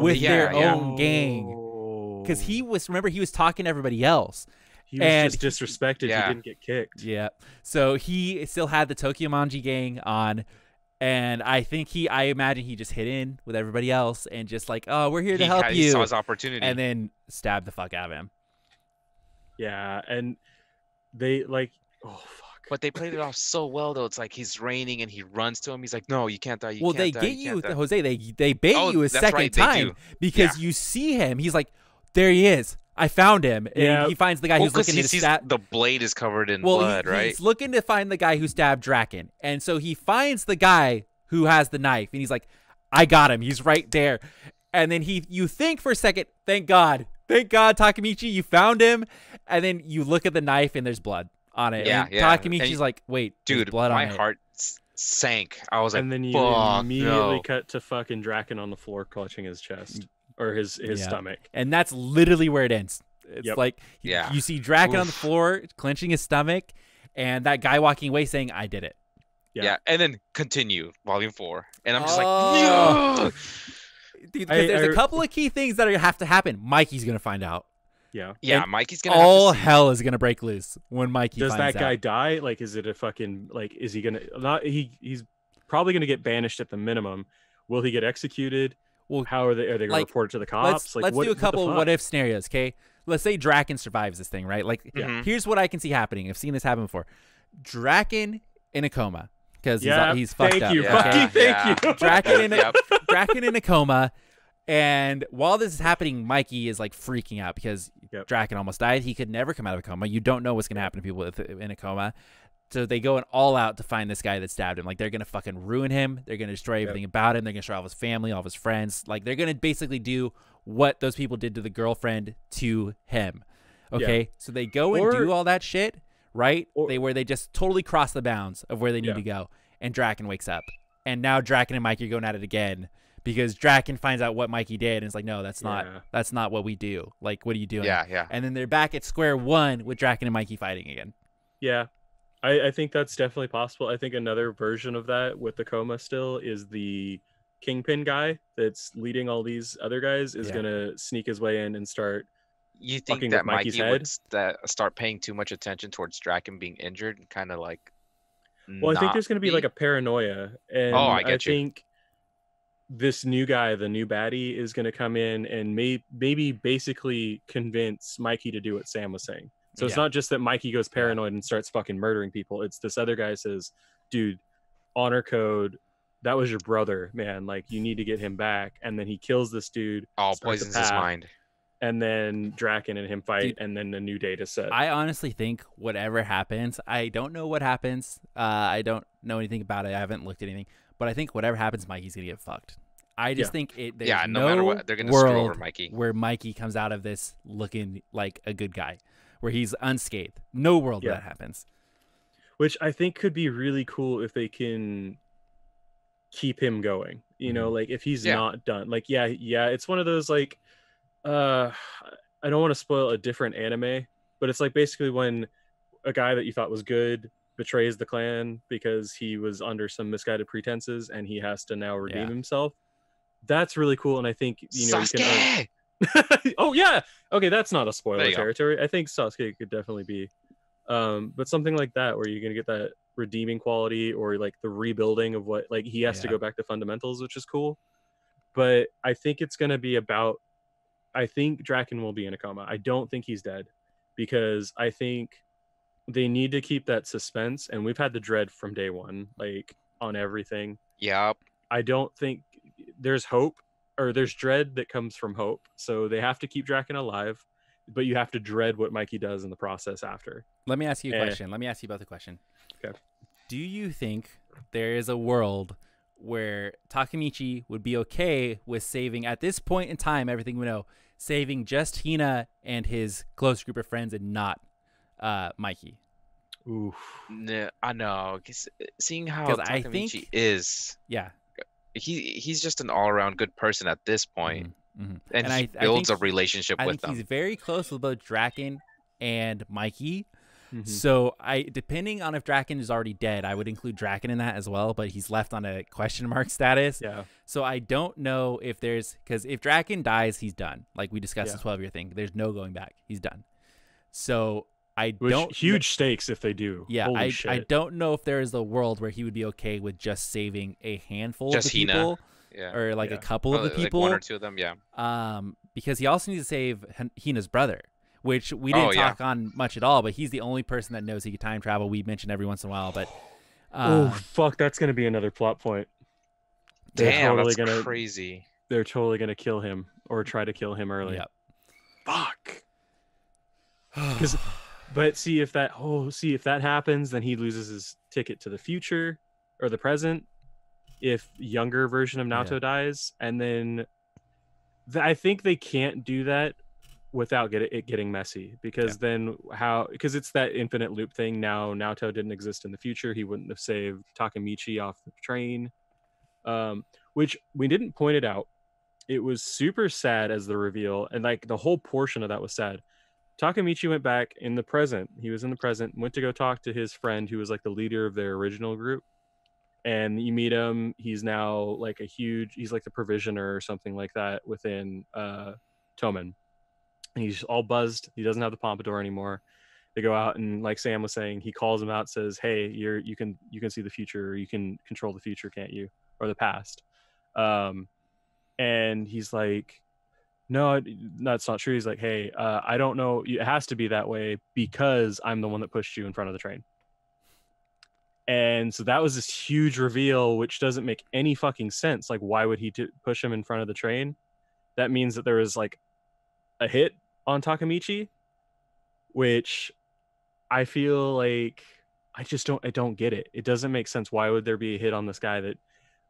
with their own gang. Because he was talking to everybody else. He was just disrespected. He didn't get kicked. Yeah. So he still had the Tokyo Manji gang on. And I imagine he just hit in with everybody else and just like, oh, we're here to help you. He saw his opportunity. And then stabbed the fuck out of him. Yeah, and they like, oh, fuck. But they played it off so well, though. It's like he's raining and he runs to him. He's like, no, you can't die. Well, they get you, Jose. They bait you a second time because you see him. He's like, there he is. I found him. And he finds the guy who's looking to stab. The blade is covered in blood, right? He's looking to find the guy who stabbed Draken. And so he finds the guy who has the knife. And he's like, I got him. He's right there. And then you think for a second, thank God, Takemichi, you found him. And then you look at the knife and there's blood on it. Yeah, and Takemichi's like, wait, dude, blood on it. My heart sank. I was like, and then you immediately cut to fucking Draken on the floor clutching his chest. Or his stomach. And that's literally where it ends. It's like you see Draken on the floor clenching his stomach, and that guy walking away saying, I did it. Yeah. And then continue volume 4. And I'm just like, no! Dude, there's a couple of key things that have to happen. Mikey's going to find out. Yeah, Mikey's going to all hell is going to break loose when Mikey finds out. Does that guy die? Like, is it a fucking, like, is he going to, he's probably going to get banished at the minimum. Will he get executed? Well, how are they going to report it to the cops? Let's do a couple what if scenarios, okay? Let's say Draken survives this thing, right? Like, here's what I can see happening. I've seen this happen before. Draken in a coma because he's fucked up. Thank you. Draken in a coma, and while this is happening, Mikey is like freaking out because Draken almost died. He could never come out of a coma. You don't know what's going to happen to people in a coma. So they go all out to find this guy that stabbed him. Like, they're going to fucking ruin him. They're going to destroy everything about him. They're going to destroy all of his family, all of his friends. Like, they're going to basically do what those people did to the girlfriend to him. Okay? So they go and do all that shit, right? Where they just totally cross the bounds of where they need to go. And Draken wakes up. And now Draken and Mikey are going at it again because Draken finds out what Mikey did and is like, no, that's not what we do. Like, what are you doing? Yeah. And then they're back at square one with Draken and Mikey fighting again. Yeah. I think that's definitely possible. I think another version of that with the coma still is the Kingpin guy that's leading all these other guys is going to sneak his way in and start. You think that Mikey would start paying too much attention towards Draken being injured and kind of like. Well, I think there's going to be like a paranoia. And I think this new guy, the new baddie, is going to come in and maybe basically convince Mikey to do what Sam was saying. So it's not just that Mikey goes paranoid and starts fucking murdering people. It's this other guy says, dude, honor code, that was your brother, man. Like, you need to get him back. And then he kills this dude. Poisons his mind. And then Draken and him fight, and then the new data set. I honestly think whatever happens, I don't know what happens. I don't know anything about it. I haven't looked at anything. But I think whatever happens, Mikey's going to get fucked. I just think there's no matter what, they're going to screw over Mikey. Where Mikey comes out of this looking like a good guy. where he's unscathed. No world where Yeah. that happens. Which I think could be really cool if they can keep him going. You know, like if he's Yeah. not done. Like, yeah, it's one of those like I don't want to spoil a different anime, but it's like basically when a guy that you thought was good betrays the clan because he was under some misguided pretenses and he has to now redeem himself. That's really cool. And I think, you know, Sasuke! you can oh yeah, okay, that's not a There spoiler you go. territory. I think Sasuke could definitely be but something like that where you're gonna get that redeeming quality or like the rebuilding of what, like he has to go back to fundamentals, which is cool. But I think it's gonna be about, I think Draken will be in a coma. I don't think he's dead because I think they need to keep that suspense, and we've had the dread from day one, like on everything. Yep. I don't think there's hope, or there's dread that comes from hope. So they have to keep Draken alive, but you have to dread what Mikey does in the process after. Let me ask you a question. Let me ask you about the question. Okay. Do you think there is a world where Takemichi would be okay with saving, at this point in time, everything we know, saving just Hina and his close group of friends and not Mikey? Oof. No, I know. Seeing how 'Cause I Takemichi think- is, Yeah. he's just an all-around good person at this point. Mm-hmm. And I he builds a think- relationship I with think he's them. very close with both Draken and Mikey. Mhm. So depending on if Draken is already dead, I would include Draken in that as well, but he's left on a question mark status. Yeah. So I don't know if there's, because if Draken dies, he's done. Like we discussed Yeah. the 12-year thing. There's no going back. He's done. So I Which don't huge stakes if they do. Yeah, Holy I shit. don't know if there is a world where he would be okay with just saving a handful Just of the Hina. people, Yeah. or like Yeah. a couple of the Like people. one or two of them, yeah. Because he also needs to save Hina's brother, which we didn't talk on much at all. But he's the only person that knows he can time travel. We mention every once in a while, but Oh fuck, that's gonna be another plot point. They're Damn, totally that's gonna crazy. They're totally gonna kill him or try to kill him early. Yep. Fuck. But see if that happens, then he loses his ticket to the future or the present. If younger version of Naoto dies, and then I think they can't do that without it getting messy, because then because it's that infinite loop thing. Now Naoto didn't exist in the future, he wouldn't have saved Takemichi off the train, which we didn't point it out. It was super sad as the reveal, and like the whole portion of that was sad. Takemichi went back in the present. He was in the present, went to go talk to his friend who was like the leader of their original group. And you meet him. He's now like he's like the provisioner or something like that within Toman. And he's all buzzed. He doesn't have the pompadour anymore. They go out, and like Sam was saying, he calls him out, says, "Hey, you can see the future, or you can control the future, can't you? Or the past?" And he's like, "No, that's not true." He's like, "Hey, I don't know. It has to be that way because I'm the one that pushed you in front of the train." And so that was this huge reveal, which doesn't make any fucking sense. Like, why would he push him in front of the train? That means that there was like a hit on Takemichi, which I feel like I don't get it. It doesn't make sense. Why would there be a hit on this guy that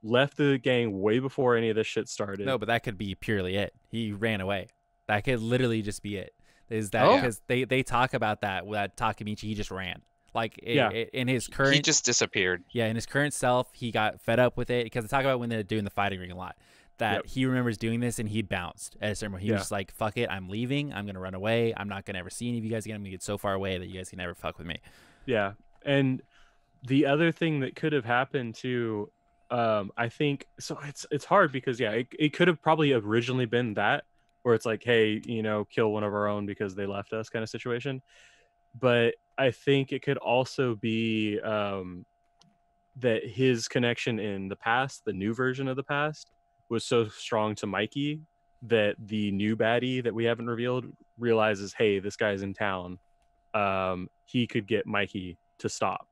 left the gang way before any of this shit started? No, but that could be purely it. He ran away. That could literally just be it. Is that because they talk about that Takemichi, he just ran. Like in his current, he just disappeared. Yeah, in his current self, he got fed up with it, because they talk about when they're doing the fighting ring a lot. That he remembers doing this, and he bounced at a certain point. He was just like, "Fuck it, I'm leaving. I'm gonna run away. I'm not gonna ever see any of you guys again. I'm gonna get so far away that you guys can never fuck with me." Yeah, and the other thing that could have happened too, I think so. It's hard because it could have probably originally been that, where it's like, hey, kill one of our own because they left us, kind of situation. But I think it could also be that his connection in the past, the new version of the past, was so strong to Mikey that the new baddie that we haven't revealed realizes, hey, this guy's in town. He could get Mikey to stop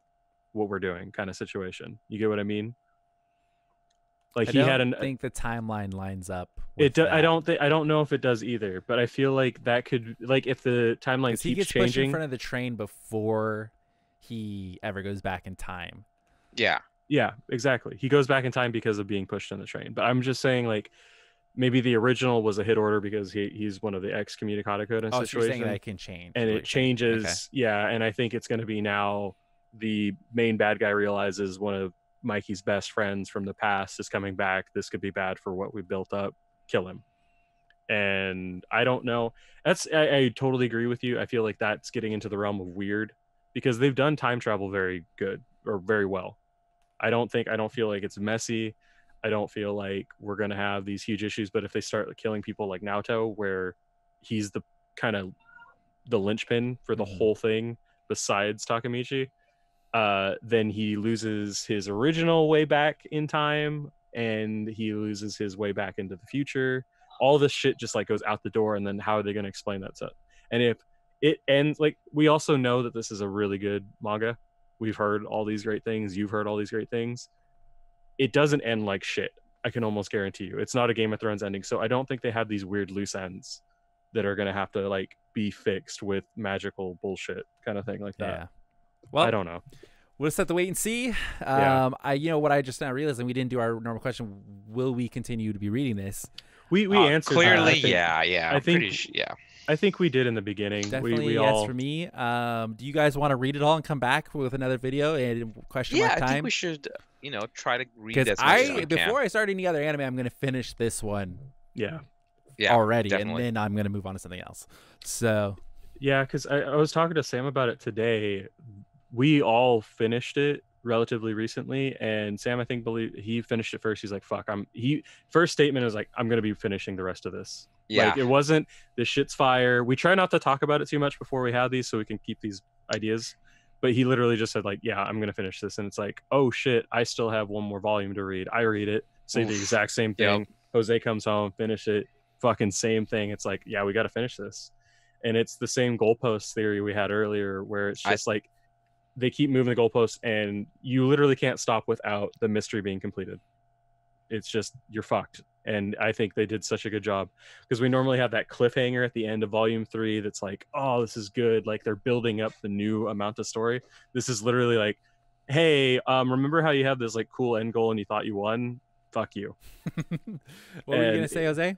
what we're doing, kind of situation. You get what I mean? Like I don't think the timeline lines up. I don't know if it does either, but I feel like that could, like, if the timeline keeps he gets changing, pushed in front of the train before he ever goes back in time. Yeah, exactly. He goes back in time because of being pushed on the train. But I'm just saying, like, maybe the original was a hit order because he's one of the excommunicado code in Oh, so you're saying situation, that it can change. and is what it you're saying. changes. Okay. Yeah, and I think it's going to be now the main bad guy realizes one of Mikey's best friends from the past is coming back. This could be bad for what we built up. Kill him. And I don't know. I totally agree with you. I feel like that's getting into the realm of weird because they've done time travel very good or very well. I don't feel like it's messy. I don't feel like we're going to have these huge issues, but if they start killing people like Naoto, where he's the kind of the linchpin for the whole thing besides Takamichi, then he loses his original way back in time and he loses his way back into the future. All this shit just like goes out the door, and then how are they going to explain that stuff? And if it ends, like, we also know that this is a really good manga. We've heard all these great things. You've heard all these great things. It doesn't end like shit. I can almost guarantee you. It's not a Game of Thrones ending. So I don't think they have these weird loose ends that are going to have to like be fixed with magical bullshit kind of thing like that. Yeah. Well, I don't know. We'll just have to wait and see. Yeah. What I just now realized, and we didn't do our normal question. Will we continue to be reading this? We answered clearly. that. Yeah. I think we did in the beginning. Definitely we yes all... for me. Do you guys want to read it all and come back with another video and question mark time? I think we should, try to read as much as we can. Before I start any other anime, I'm going to finish this one. Yeah. Already, definitely. and then I'm going to move on to something else. So. Yeah, because I was talking to Sam about it today. We all finished it relatively recently, and Sam, I think, he finished it first. He's like, "Fuck!" First statement is like, "I'm gonna be finishing the rest of this." Yeah, like, it wasn't this shit's fire. We try not to talk about it too much before we have these, so we can keep these ideas. But he literally just said like, "Yeah, I'm gonna finish this," and it's like, "Oh shit, I still have one more volume to read." I read it, say the exact same thing. Yep. Jose comes home, finish it, fucking same thing. It's like, yeah, we got to finish this, and it's the same goalpost theory we had earlier, where it's just like, they keep moving the goalposts and you literally can't stop without the mystery being completed. It's just, you're fucked. And I think they did such a good job, because we normally have that cliffhanger at the end of volume 3 that's like, oh, this is good, like they're building up the new amount of story. This is literally like, hey, remember how you have this like cool end goal and you thought you won? Fuck you. What were you gonna say, Jose?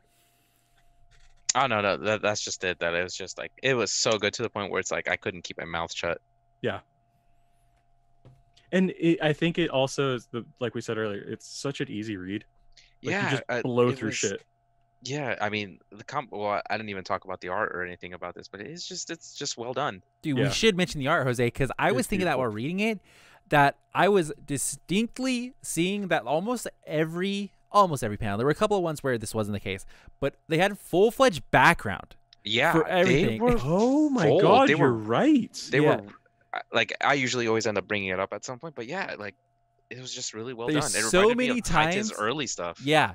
Oh no, that's just it. That it was just like, it was so good to the point where it's like I couldn't keep my mouth shut. Yeah. And I think it also is, like we said earlier, it's such an easy read. Like, you just blow through shit. Yeah, I mean, well, I didn't even talk about the art or anything about this, but it's just well done. Dude, we should mention the art, Jose, because I was thinking that while reading it, that I was distinctly seeing that almost every panel, there were a couple of ones where this wasn't the case, but they had full-fledged background. Yeah, for everything. Oh my god, you're right. They were. Like, I usually always end up bringing it up at some point, but yeah, like, it was just really well done. It so many times his early stuff. Yeah,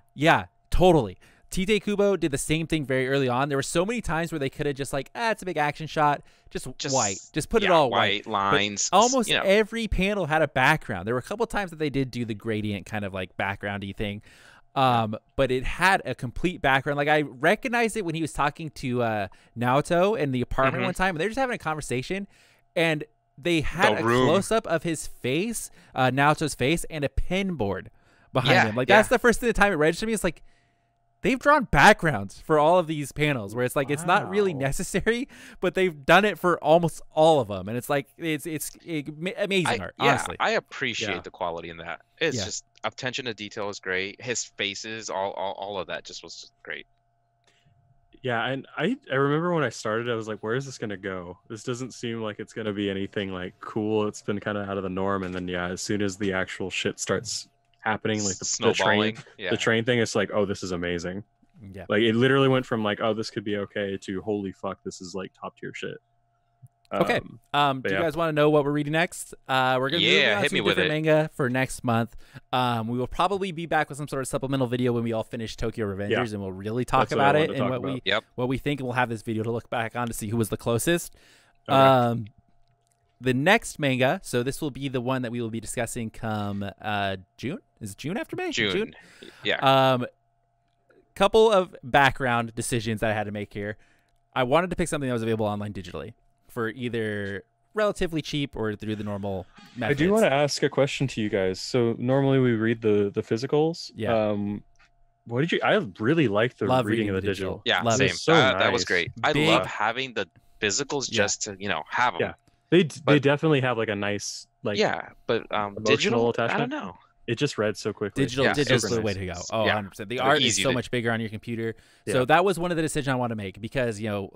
totally. Tite Kubo did the same thing very early on. There were so many times where they could have just like, it's a big action shot, just white, just put it all white lines. But almost every panel had a background. There were a couple times that they did do the gradient kind of like backgroundy thing, but it had a complete background. Like, I recognized it when he was talking to Naoto in the apartment one time, and they're just having a conversation, and they had a close-up of his face, Naoto's face, and a pin board behind him. Like, that's the first time it registered me. It's like, they've drawn backgrounds for all of these panels where it's like, it's not really necessary, but they've done it for almost all of them. And it's like, it's amazing art, honestly. I appreciate the quality in that. It's just, attention to detail is great. His faces, all of that just was great. Yeah, and I remember when I started, I was like, where is this going to go? This doesn't seem like it's going to be anything like cool. It's been kind of out of the norm. And then, as soon as the actual shit starts happening, like the train thing, it's like, oh, this is amazing. Yeah. Like, it literally went from like, oh, this could be okay, to holy fuck, this is like top tier shit. Okay. Do you guys want to know what we're reading next? We're going to move on to a different manga for next month. We will probably be back with some sort of supplemental video when we all finish Tokyo Revengers, and we'll really talk about it and what we think. And we'll have this video to look back on to see who was the closest. Okay. The next manga, so this will be the one that we will be discussing come June. Is June after May? June. Yeah. Couple of background decisions that I had to make here. I wanted to pick something that was available online digitally for either relatively cheap or through the normal methods. I do want to ask a question to you guys. So normally we read the physicals. Yeah. what did you? I really liked the Love reading reading of the the digital. Yeah, Love It same. was so That was nice. great. I Big- love having the physicals Yeah. just to have them. Yeah. They But- definitely have like a nice Yeah, but emotional digital, attachment. I don't know. It just read so quickly. Digital, Yeah, digital's super the way nice. to go. Oh, Yeah. 100%. The They're art is easy so to- much bigger on your computer. So Yeah. that was one of the decisions I want to make because, you know,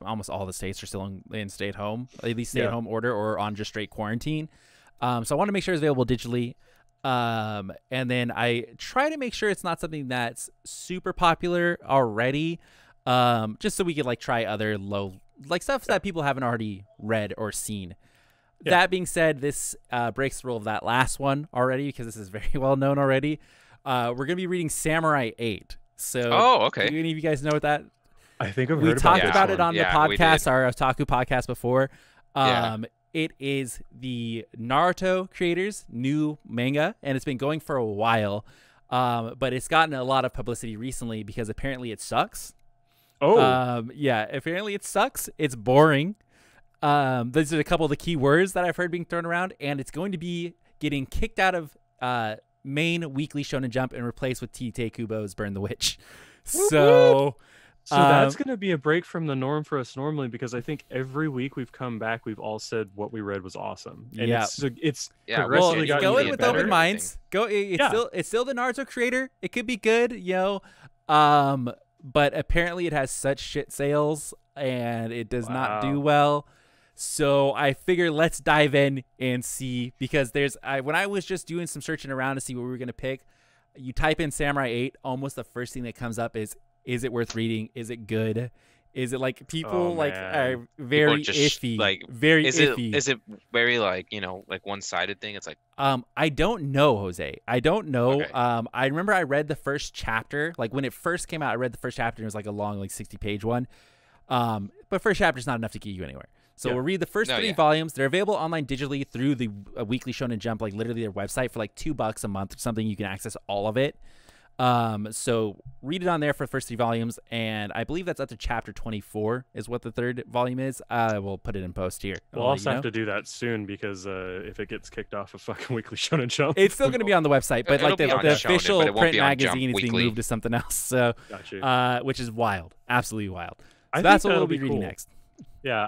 almost all the states are still in stay at home, at least stay at home order or on just straight quarantine. So I want to make sure it's available digitally. And then I try to make sure it's not something that's super popular already. Just so we could like try other stuff that people haven't already read or seen. Yeah. That being said, this breaks the rule of that last one already because this is very well known already. We're gonna be reading Samurai 8. So, Okay. do any of you guys know what that? I think I've We heard talked about about this it one. on the Yeah, we podcast, did. our Otaku podcast before. Yeah. It is the Naruto creators' new manga, and it's been going for a while. But it's gotten a lot of publicity recently because apparently it sucks. Yeah, apparently it sucks. It's boring. These are a couple of the key words that I've heard being thrown around, and it's going to be getting kicked out of main weekly Shonen Jump and replaced with Tite Kubo's Burn the Witch. So that's going to be a break from the norm for us normally because I think every week we've come back, we've all said what we read was awesome. And Yeah. it's Yeah, progressively well, gotten go in even with better. open minds. It's still the Naruto creator. It could be good, but apparently it has such shit sales and it does not do well. So I figure let's dive in and see because when I was just doing some searching around to see what we were gonna pick, you type in Samurai 8, almost the first thing that comes up is it worth reading? Is it good? Is it like people are very iffy? Very iffy. Is it very like one-sided thing? It's like I don't know, Jose. I don't know. Okay. I remember I read the first chapter. Like when it first came out, I read the first chapter and it was like a long, 60-page one. But first chapter is not enough to get you anywhere. So we'll read the first 3 volumes. They're available online digitally through the Weekly Shonen Jump, like literally their website for like $2 a month or something. You can access all of it. So read it on there for the first 3 volumes, and I believe that's up to chapter 24 is what the 3rd volume is. We'll put it in post here. We'll also have to do that soon because if it gets kicked off of fucking Weekly Shonen Jump, it's still going to be on the website, but like the Shonen, official but it won't print be on Jump magazine is being Weekly. moved to something else. So, which is wild, absolutely wild. So I think that's what we'll that'll be be reading cool. next. Yeah,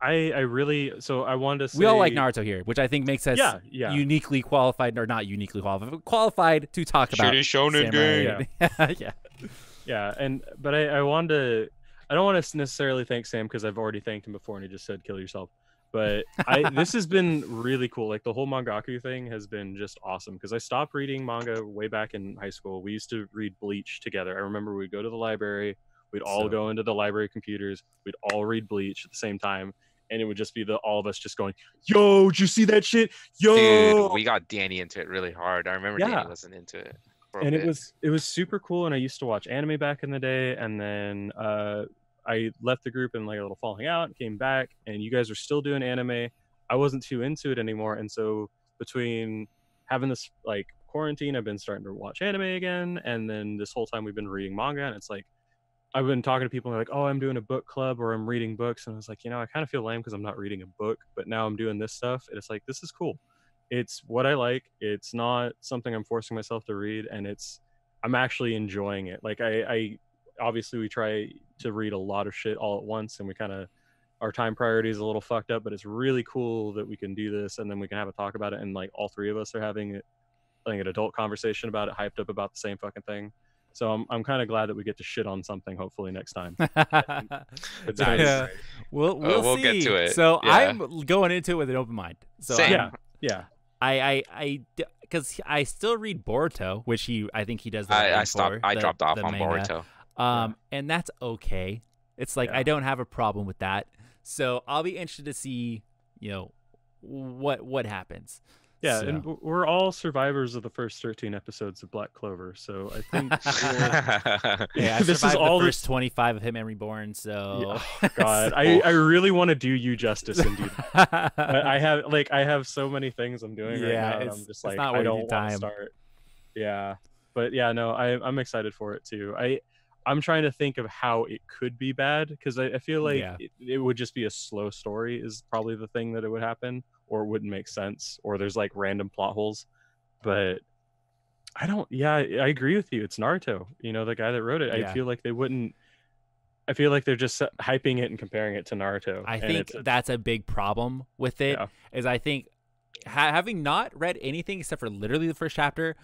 I really I wanted to say We all like Naruto here, which I think makes us yeah. uniquely qualified, or not uniquely qualified, but qualified to talk about Shitty shonen Samurai. game. Yeah. But I wanted to, I don't want to necessarily thank Sam because I've already thanked him before and he just said kill yourself. But this has been really cool. Like the whole Mangaku thing has been just awesome because I stopped reading manga way back in high school. We used to read Bleach together. I remember we'd go to the library, we'd all go into the library computers, we'd all read Bleach at the same time. And it would just be all of us just going, yo, did you see that shit? Yo, Dude, we got Danny into it really hard. I remember Danny wasn't into it. And it was super cool. And I used to watch anime back in the day. And then I left the group and like a little falling out and came back. And you guys are still doing anime. I wasn't too into it anymore. And so between having this like quarantine, I've been starting to watch anime again. And then this whole time we've been reading manga. And it's like, I've been talking to people and they're like, oh, I'm doing a book club or I'm reading books. And I was like, I kind of feel lame because I'm not reading a book, but now I'm doing this stuff. And it's like, this is cool. It's what I like. It's not something I'm forcing myself to read. And I'm actually enjoying it. Like I obviously we try to read a lot of shit all at once and we kind of, our time priority is a little fucked up, but it's really cool that we can do this. And then we can have a talk about it. And like all 3 of us are having an adult conversation about it, hyped up about the same fucking thing. So I'm kind of glad that we get to shit on something hopefully next time. Nice. Yeah. We'll see. Get to it. So yeah. I'm going into it with an open mind. So Same. Yeah. I because I still read Boruto, which I think he does. I dropped off on manga. Boruto. And that's okay. It's like I don't have a problem with that. So I'll be interested to see, what happens. Yeah, So. and we're all survivors of the first 13 episodes of Black Clover, so I think I this survived is all the first 25 of Hitman Reborn. So God, I really want to do you justice and do that. But I have so many things I'm doing right now. And I'm just like I don't want to start. Yeah, but yeah, no, I'm excited for it too. I'm trying to think of how it could be bad because I feel like it would just be a slow story is probably the thing that it would happen, or it wouldn't make sense, or there's like random plot holes. But I don't. Yeah, I agree with you. It's Naruto. You know, the guy that wrote it. Yeah. I feel like they wouldn't. I feel like they're just hyping it and comparing it to Naruto. I think that's a big problem with it. Yeah. Is I think having not read anything except for literally the first chapter,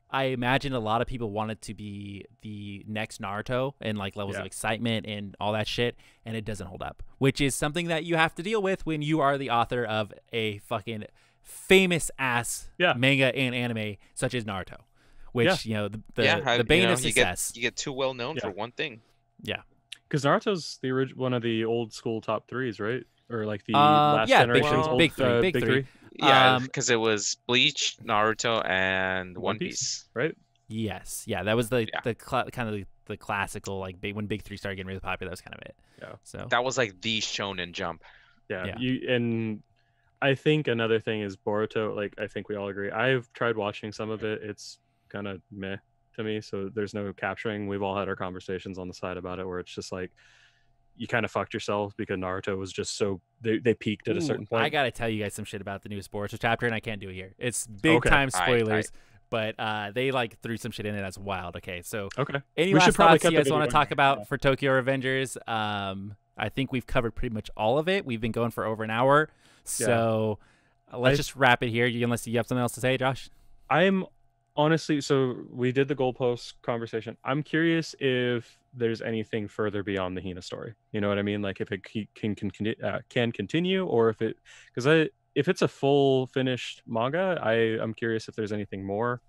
I imagine a lot of people wanted to be the next Naruto and like levels of excitement and all that shit, and it doesn't hold up, which is something that you have to deal with when you are the author of a fucking famous ass manga and anime such as Naruto, which you know the bane of success. You get too well known for one thing. Yeah, because Naruto's the one of the old school top threes, right? Or like the last generation's big three. Yeah, because it was Bleach, Naruto, and One Piece, right? Yes, yeah, that was the kind of the classical like when Big Three started getting really popular. That was kind of it. Yeah, so that was like the Shonen Jump. Yeah. And I think another thing is Boruto. Like I think we all agree. I've tried watching some of it. It's kind of meh to me. So there's no capturing. We've all had our conversations on the side about it, where it's just like, you kind of fucked yourself because Naruto was just so they peaked at a certain point. I gotta tell you guys some shit about the newest Boruto chapter, and I can't do it here. It's big time spoilers, but they like threw some shit in it that's wild. Okay, so any last thoughts you guys want to talk about for Tokyo Revengers? I think we've covered pretty much all of it. We've been going for over an hour, so let's just wrap it here. Unless you have something else to say, Josh. I'm honestly, so we did the goalpost conversation. I'm curious if there's anything further beyond the Hina story. You know what I mean? Like if it can continue, or if it, because if it's a full finished manga, I'm curious if there's anything more.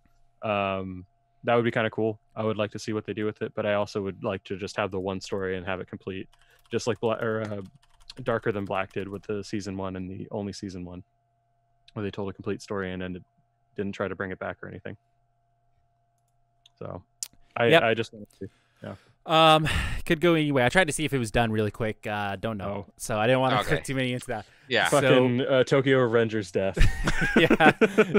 That would be kind of cool. I would like to see what they do with it, but I also would like to just have the one story and have it complete, just like Darker Than Black did with the season 1 and the only season 1, where they told a complete story and ended, didn't try to bring it back or anything. So I just want to see. Could go anyway. I tried to see if it was done really quick. Don't know. So I didn't want to click too many into that. Yeah. Fucking Tokyo Revengers death.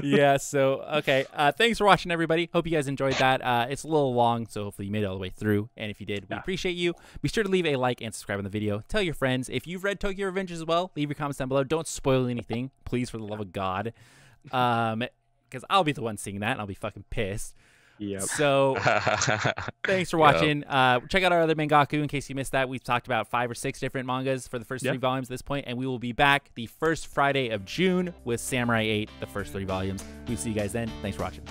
Yeah. So, okay. Thanks for watching, everybody. Hope you guys enjoyed that. It's a little long, so hopefully you made it all the way through. And if you did, we appreciate you. Be sure to leave a like and subscribe on the video. Tell your friends. If you've read Tokyo Revengers as well, leave your comments down below. Don't spoil anything, please, for the love of God. Because I'll be the one seeing that, and I'll be fucking pissed. Yep. So thanks for watching. Check out our other Mangaku in case you missed that. We've talked about 5 or 6 different mangas for the first 3 volumes at this point, and we will be back the first Friday of June with Samurai 8, the first 3 volumes. We'll see you guys then. Thanks for watching.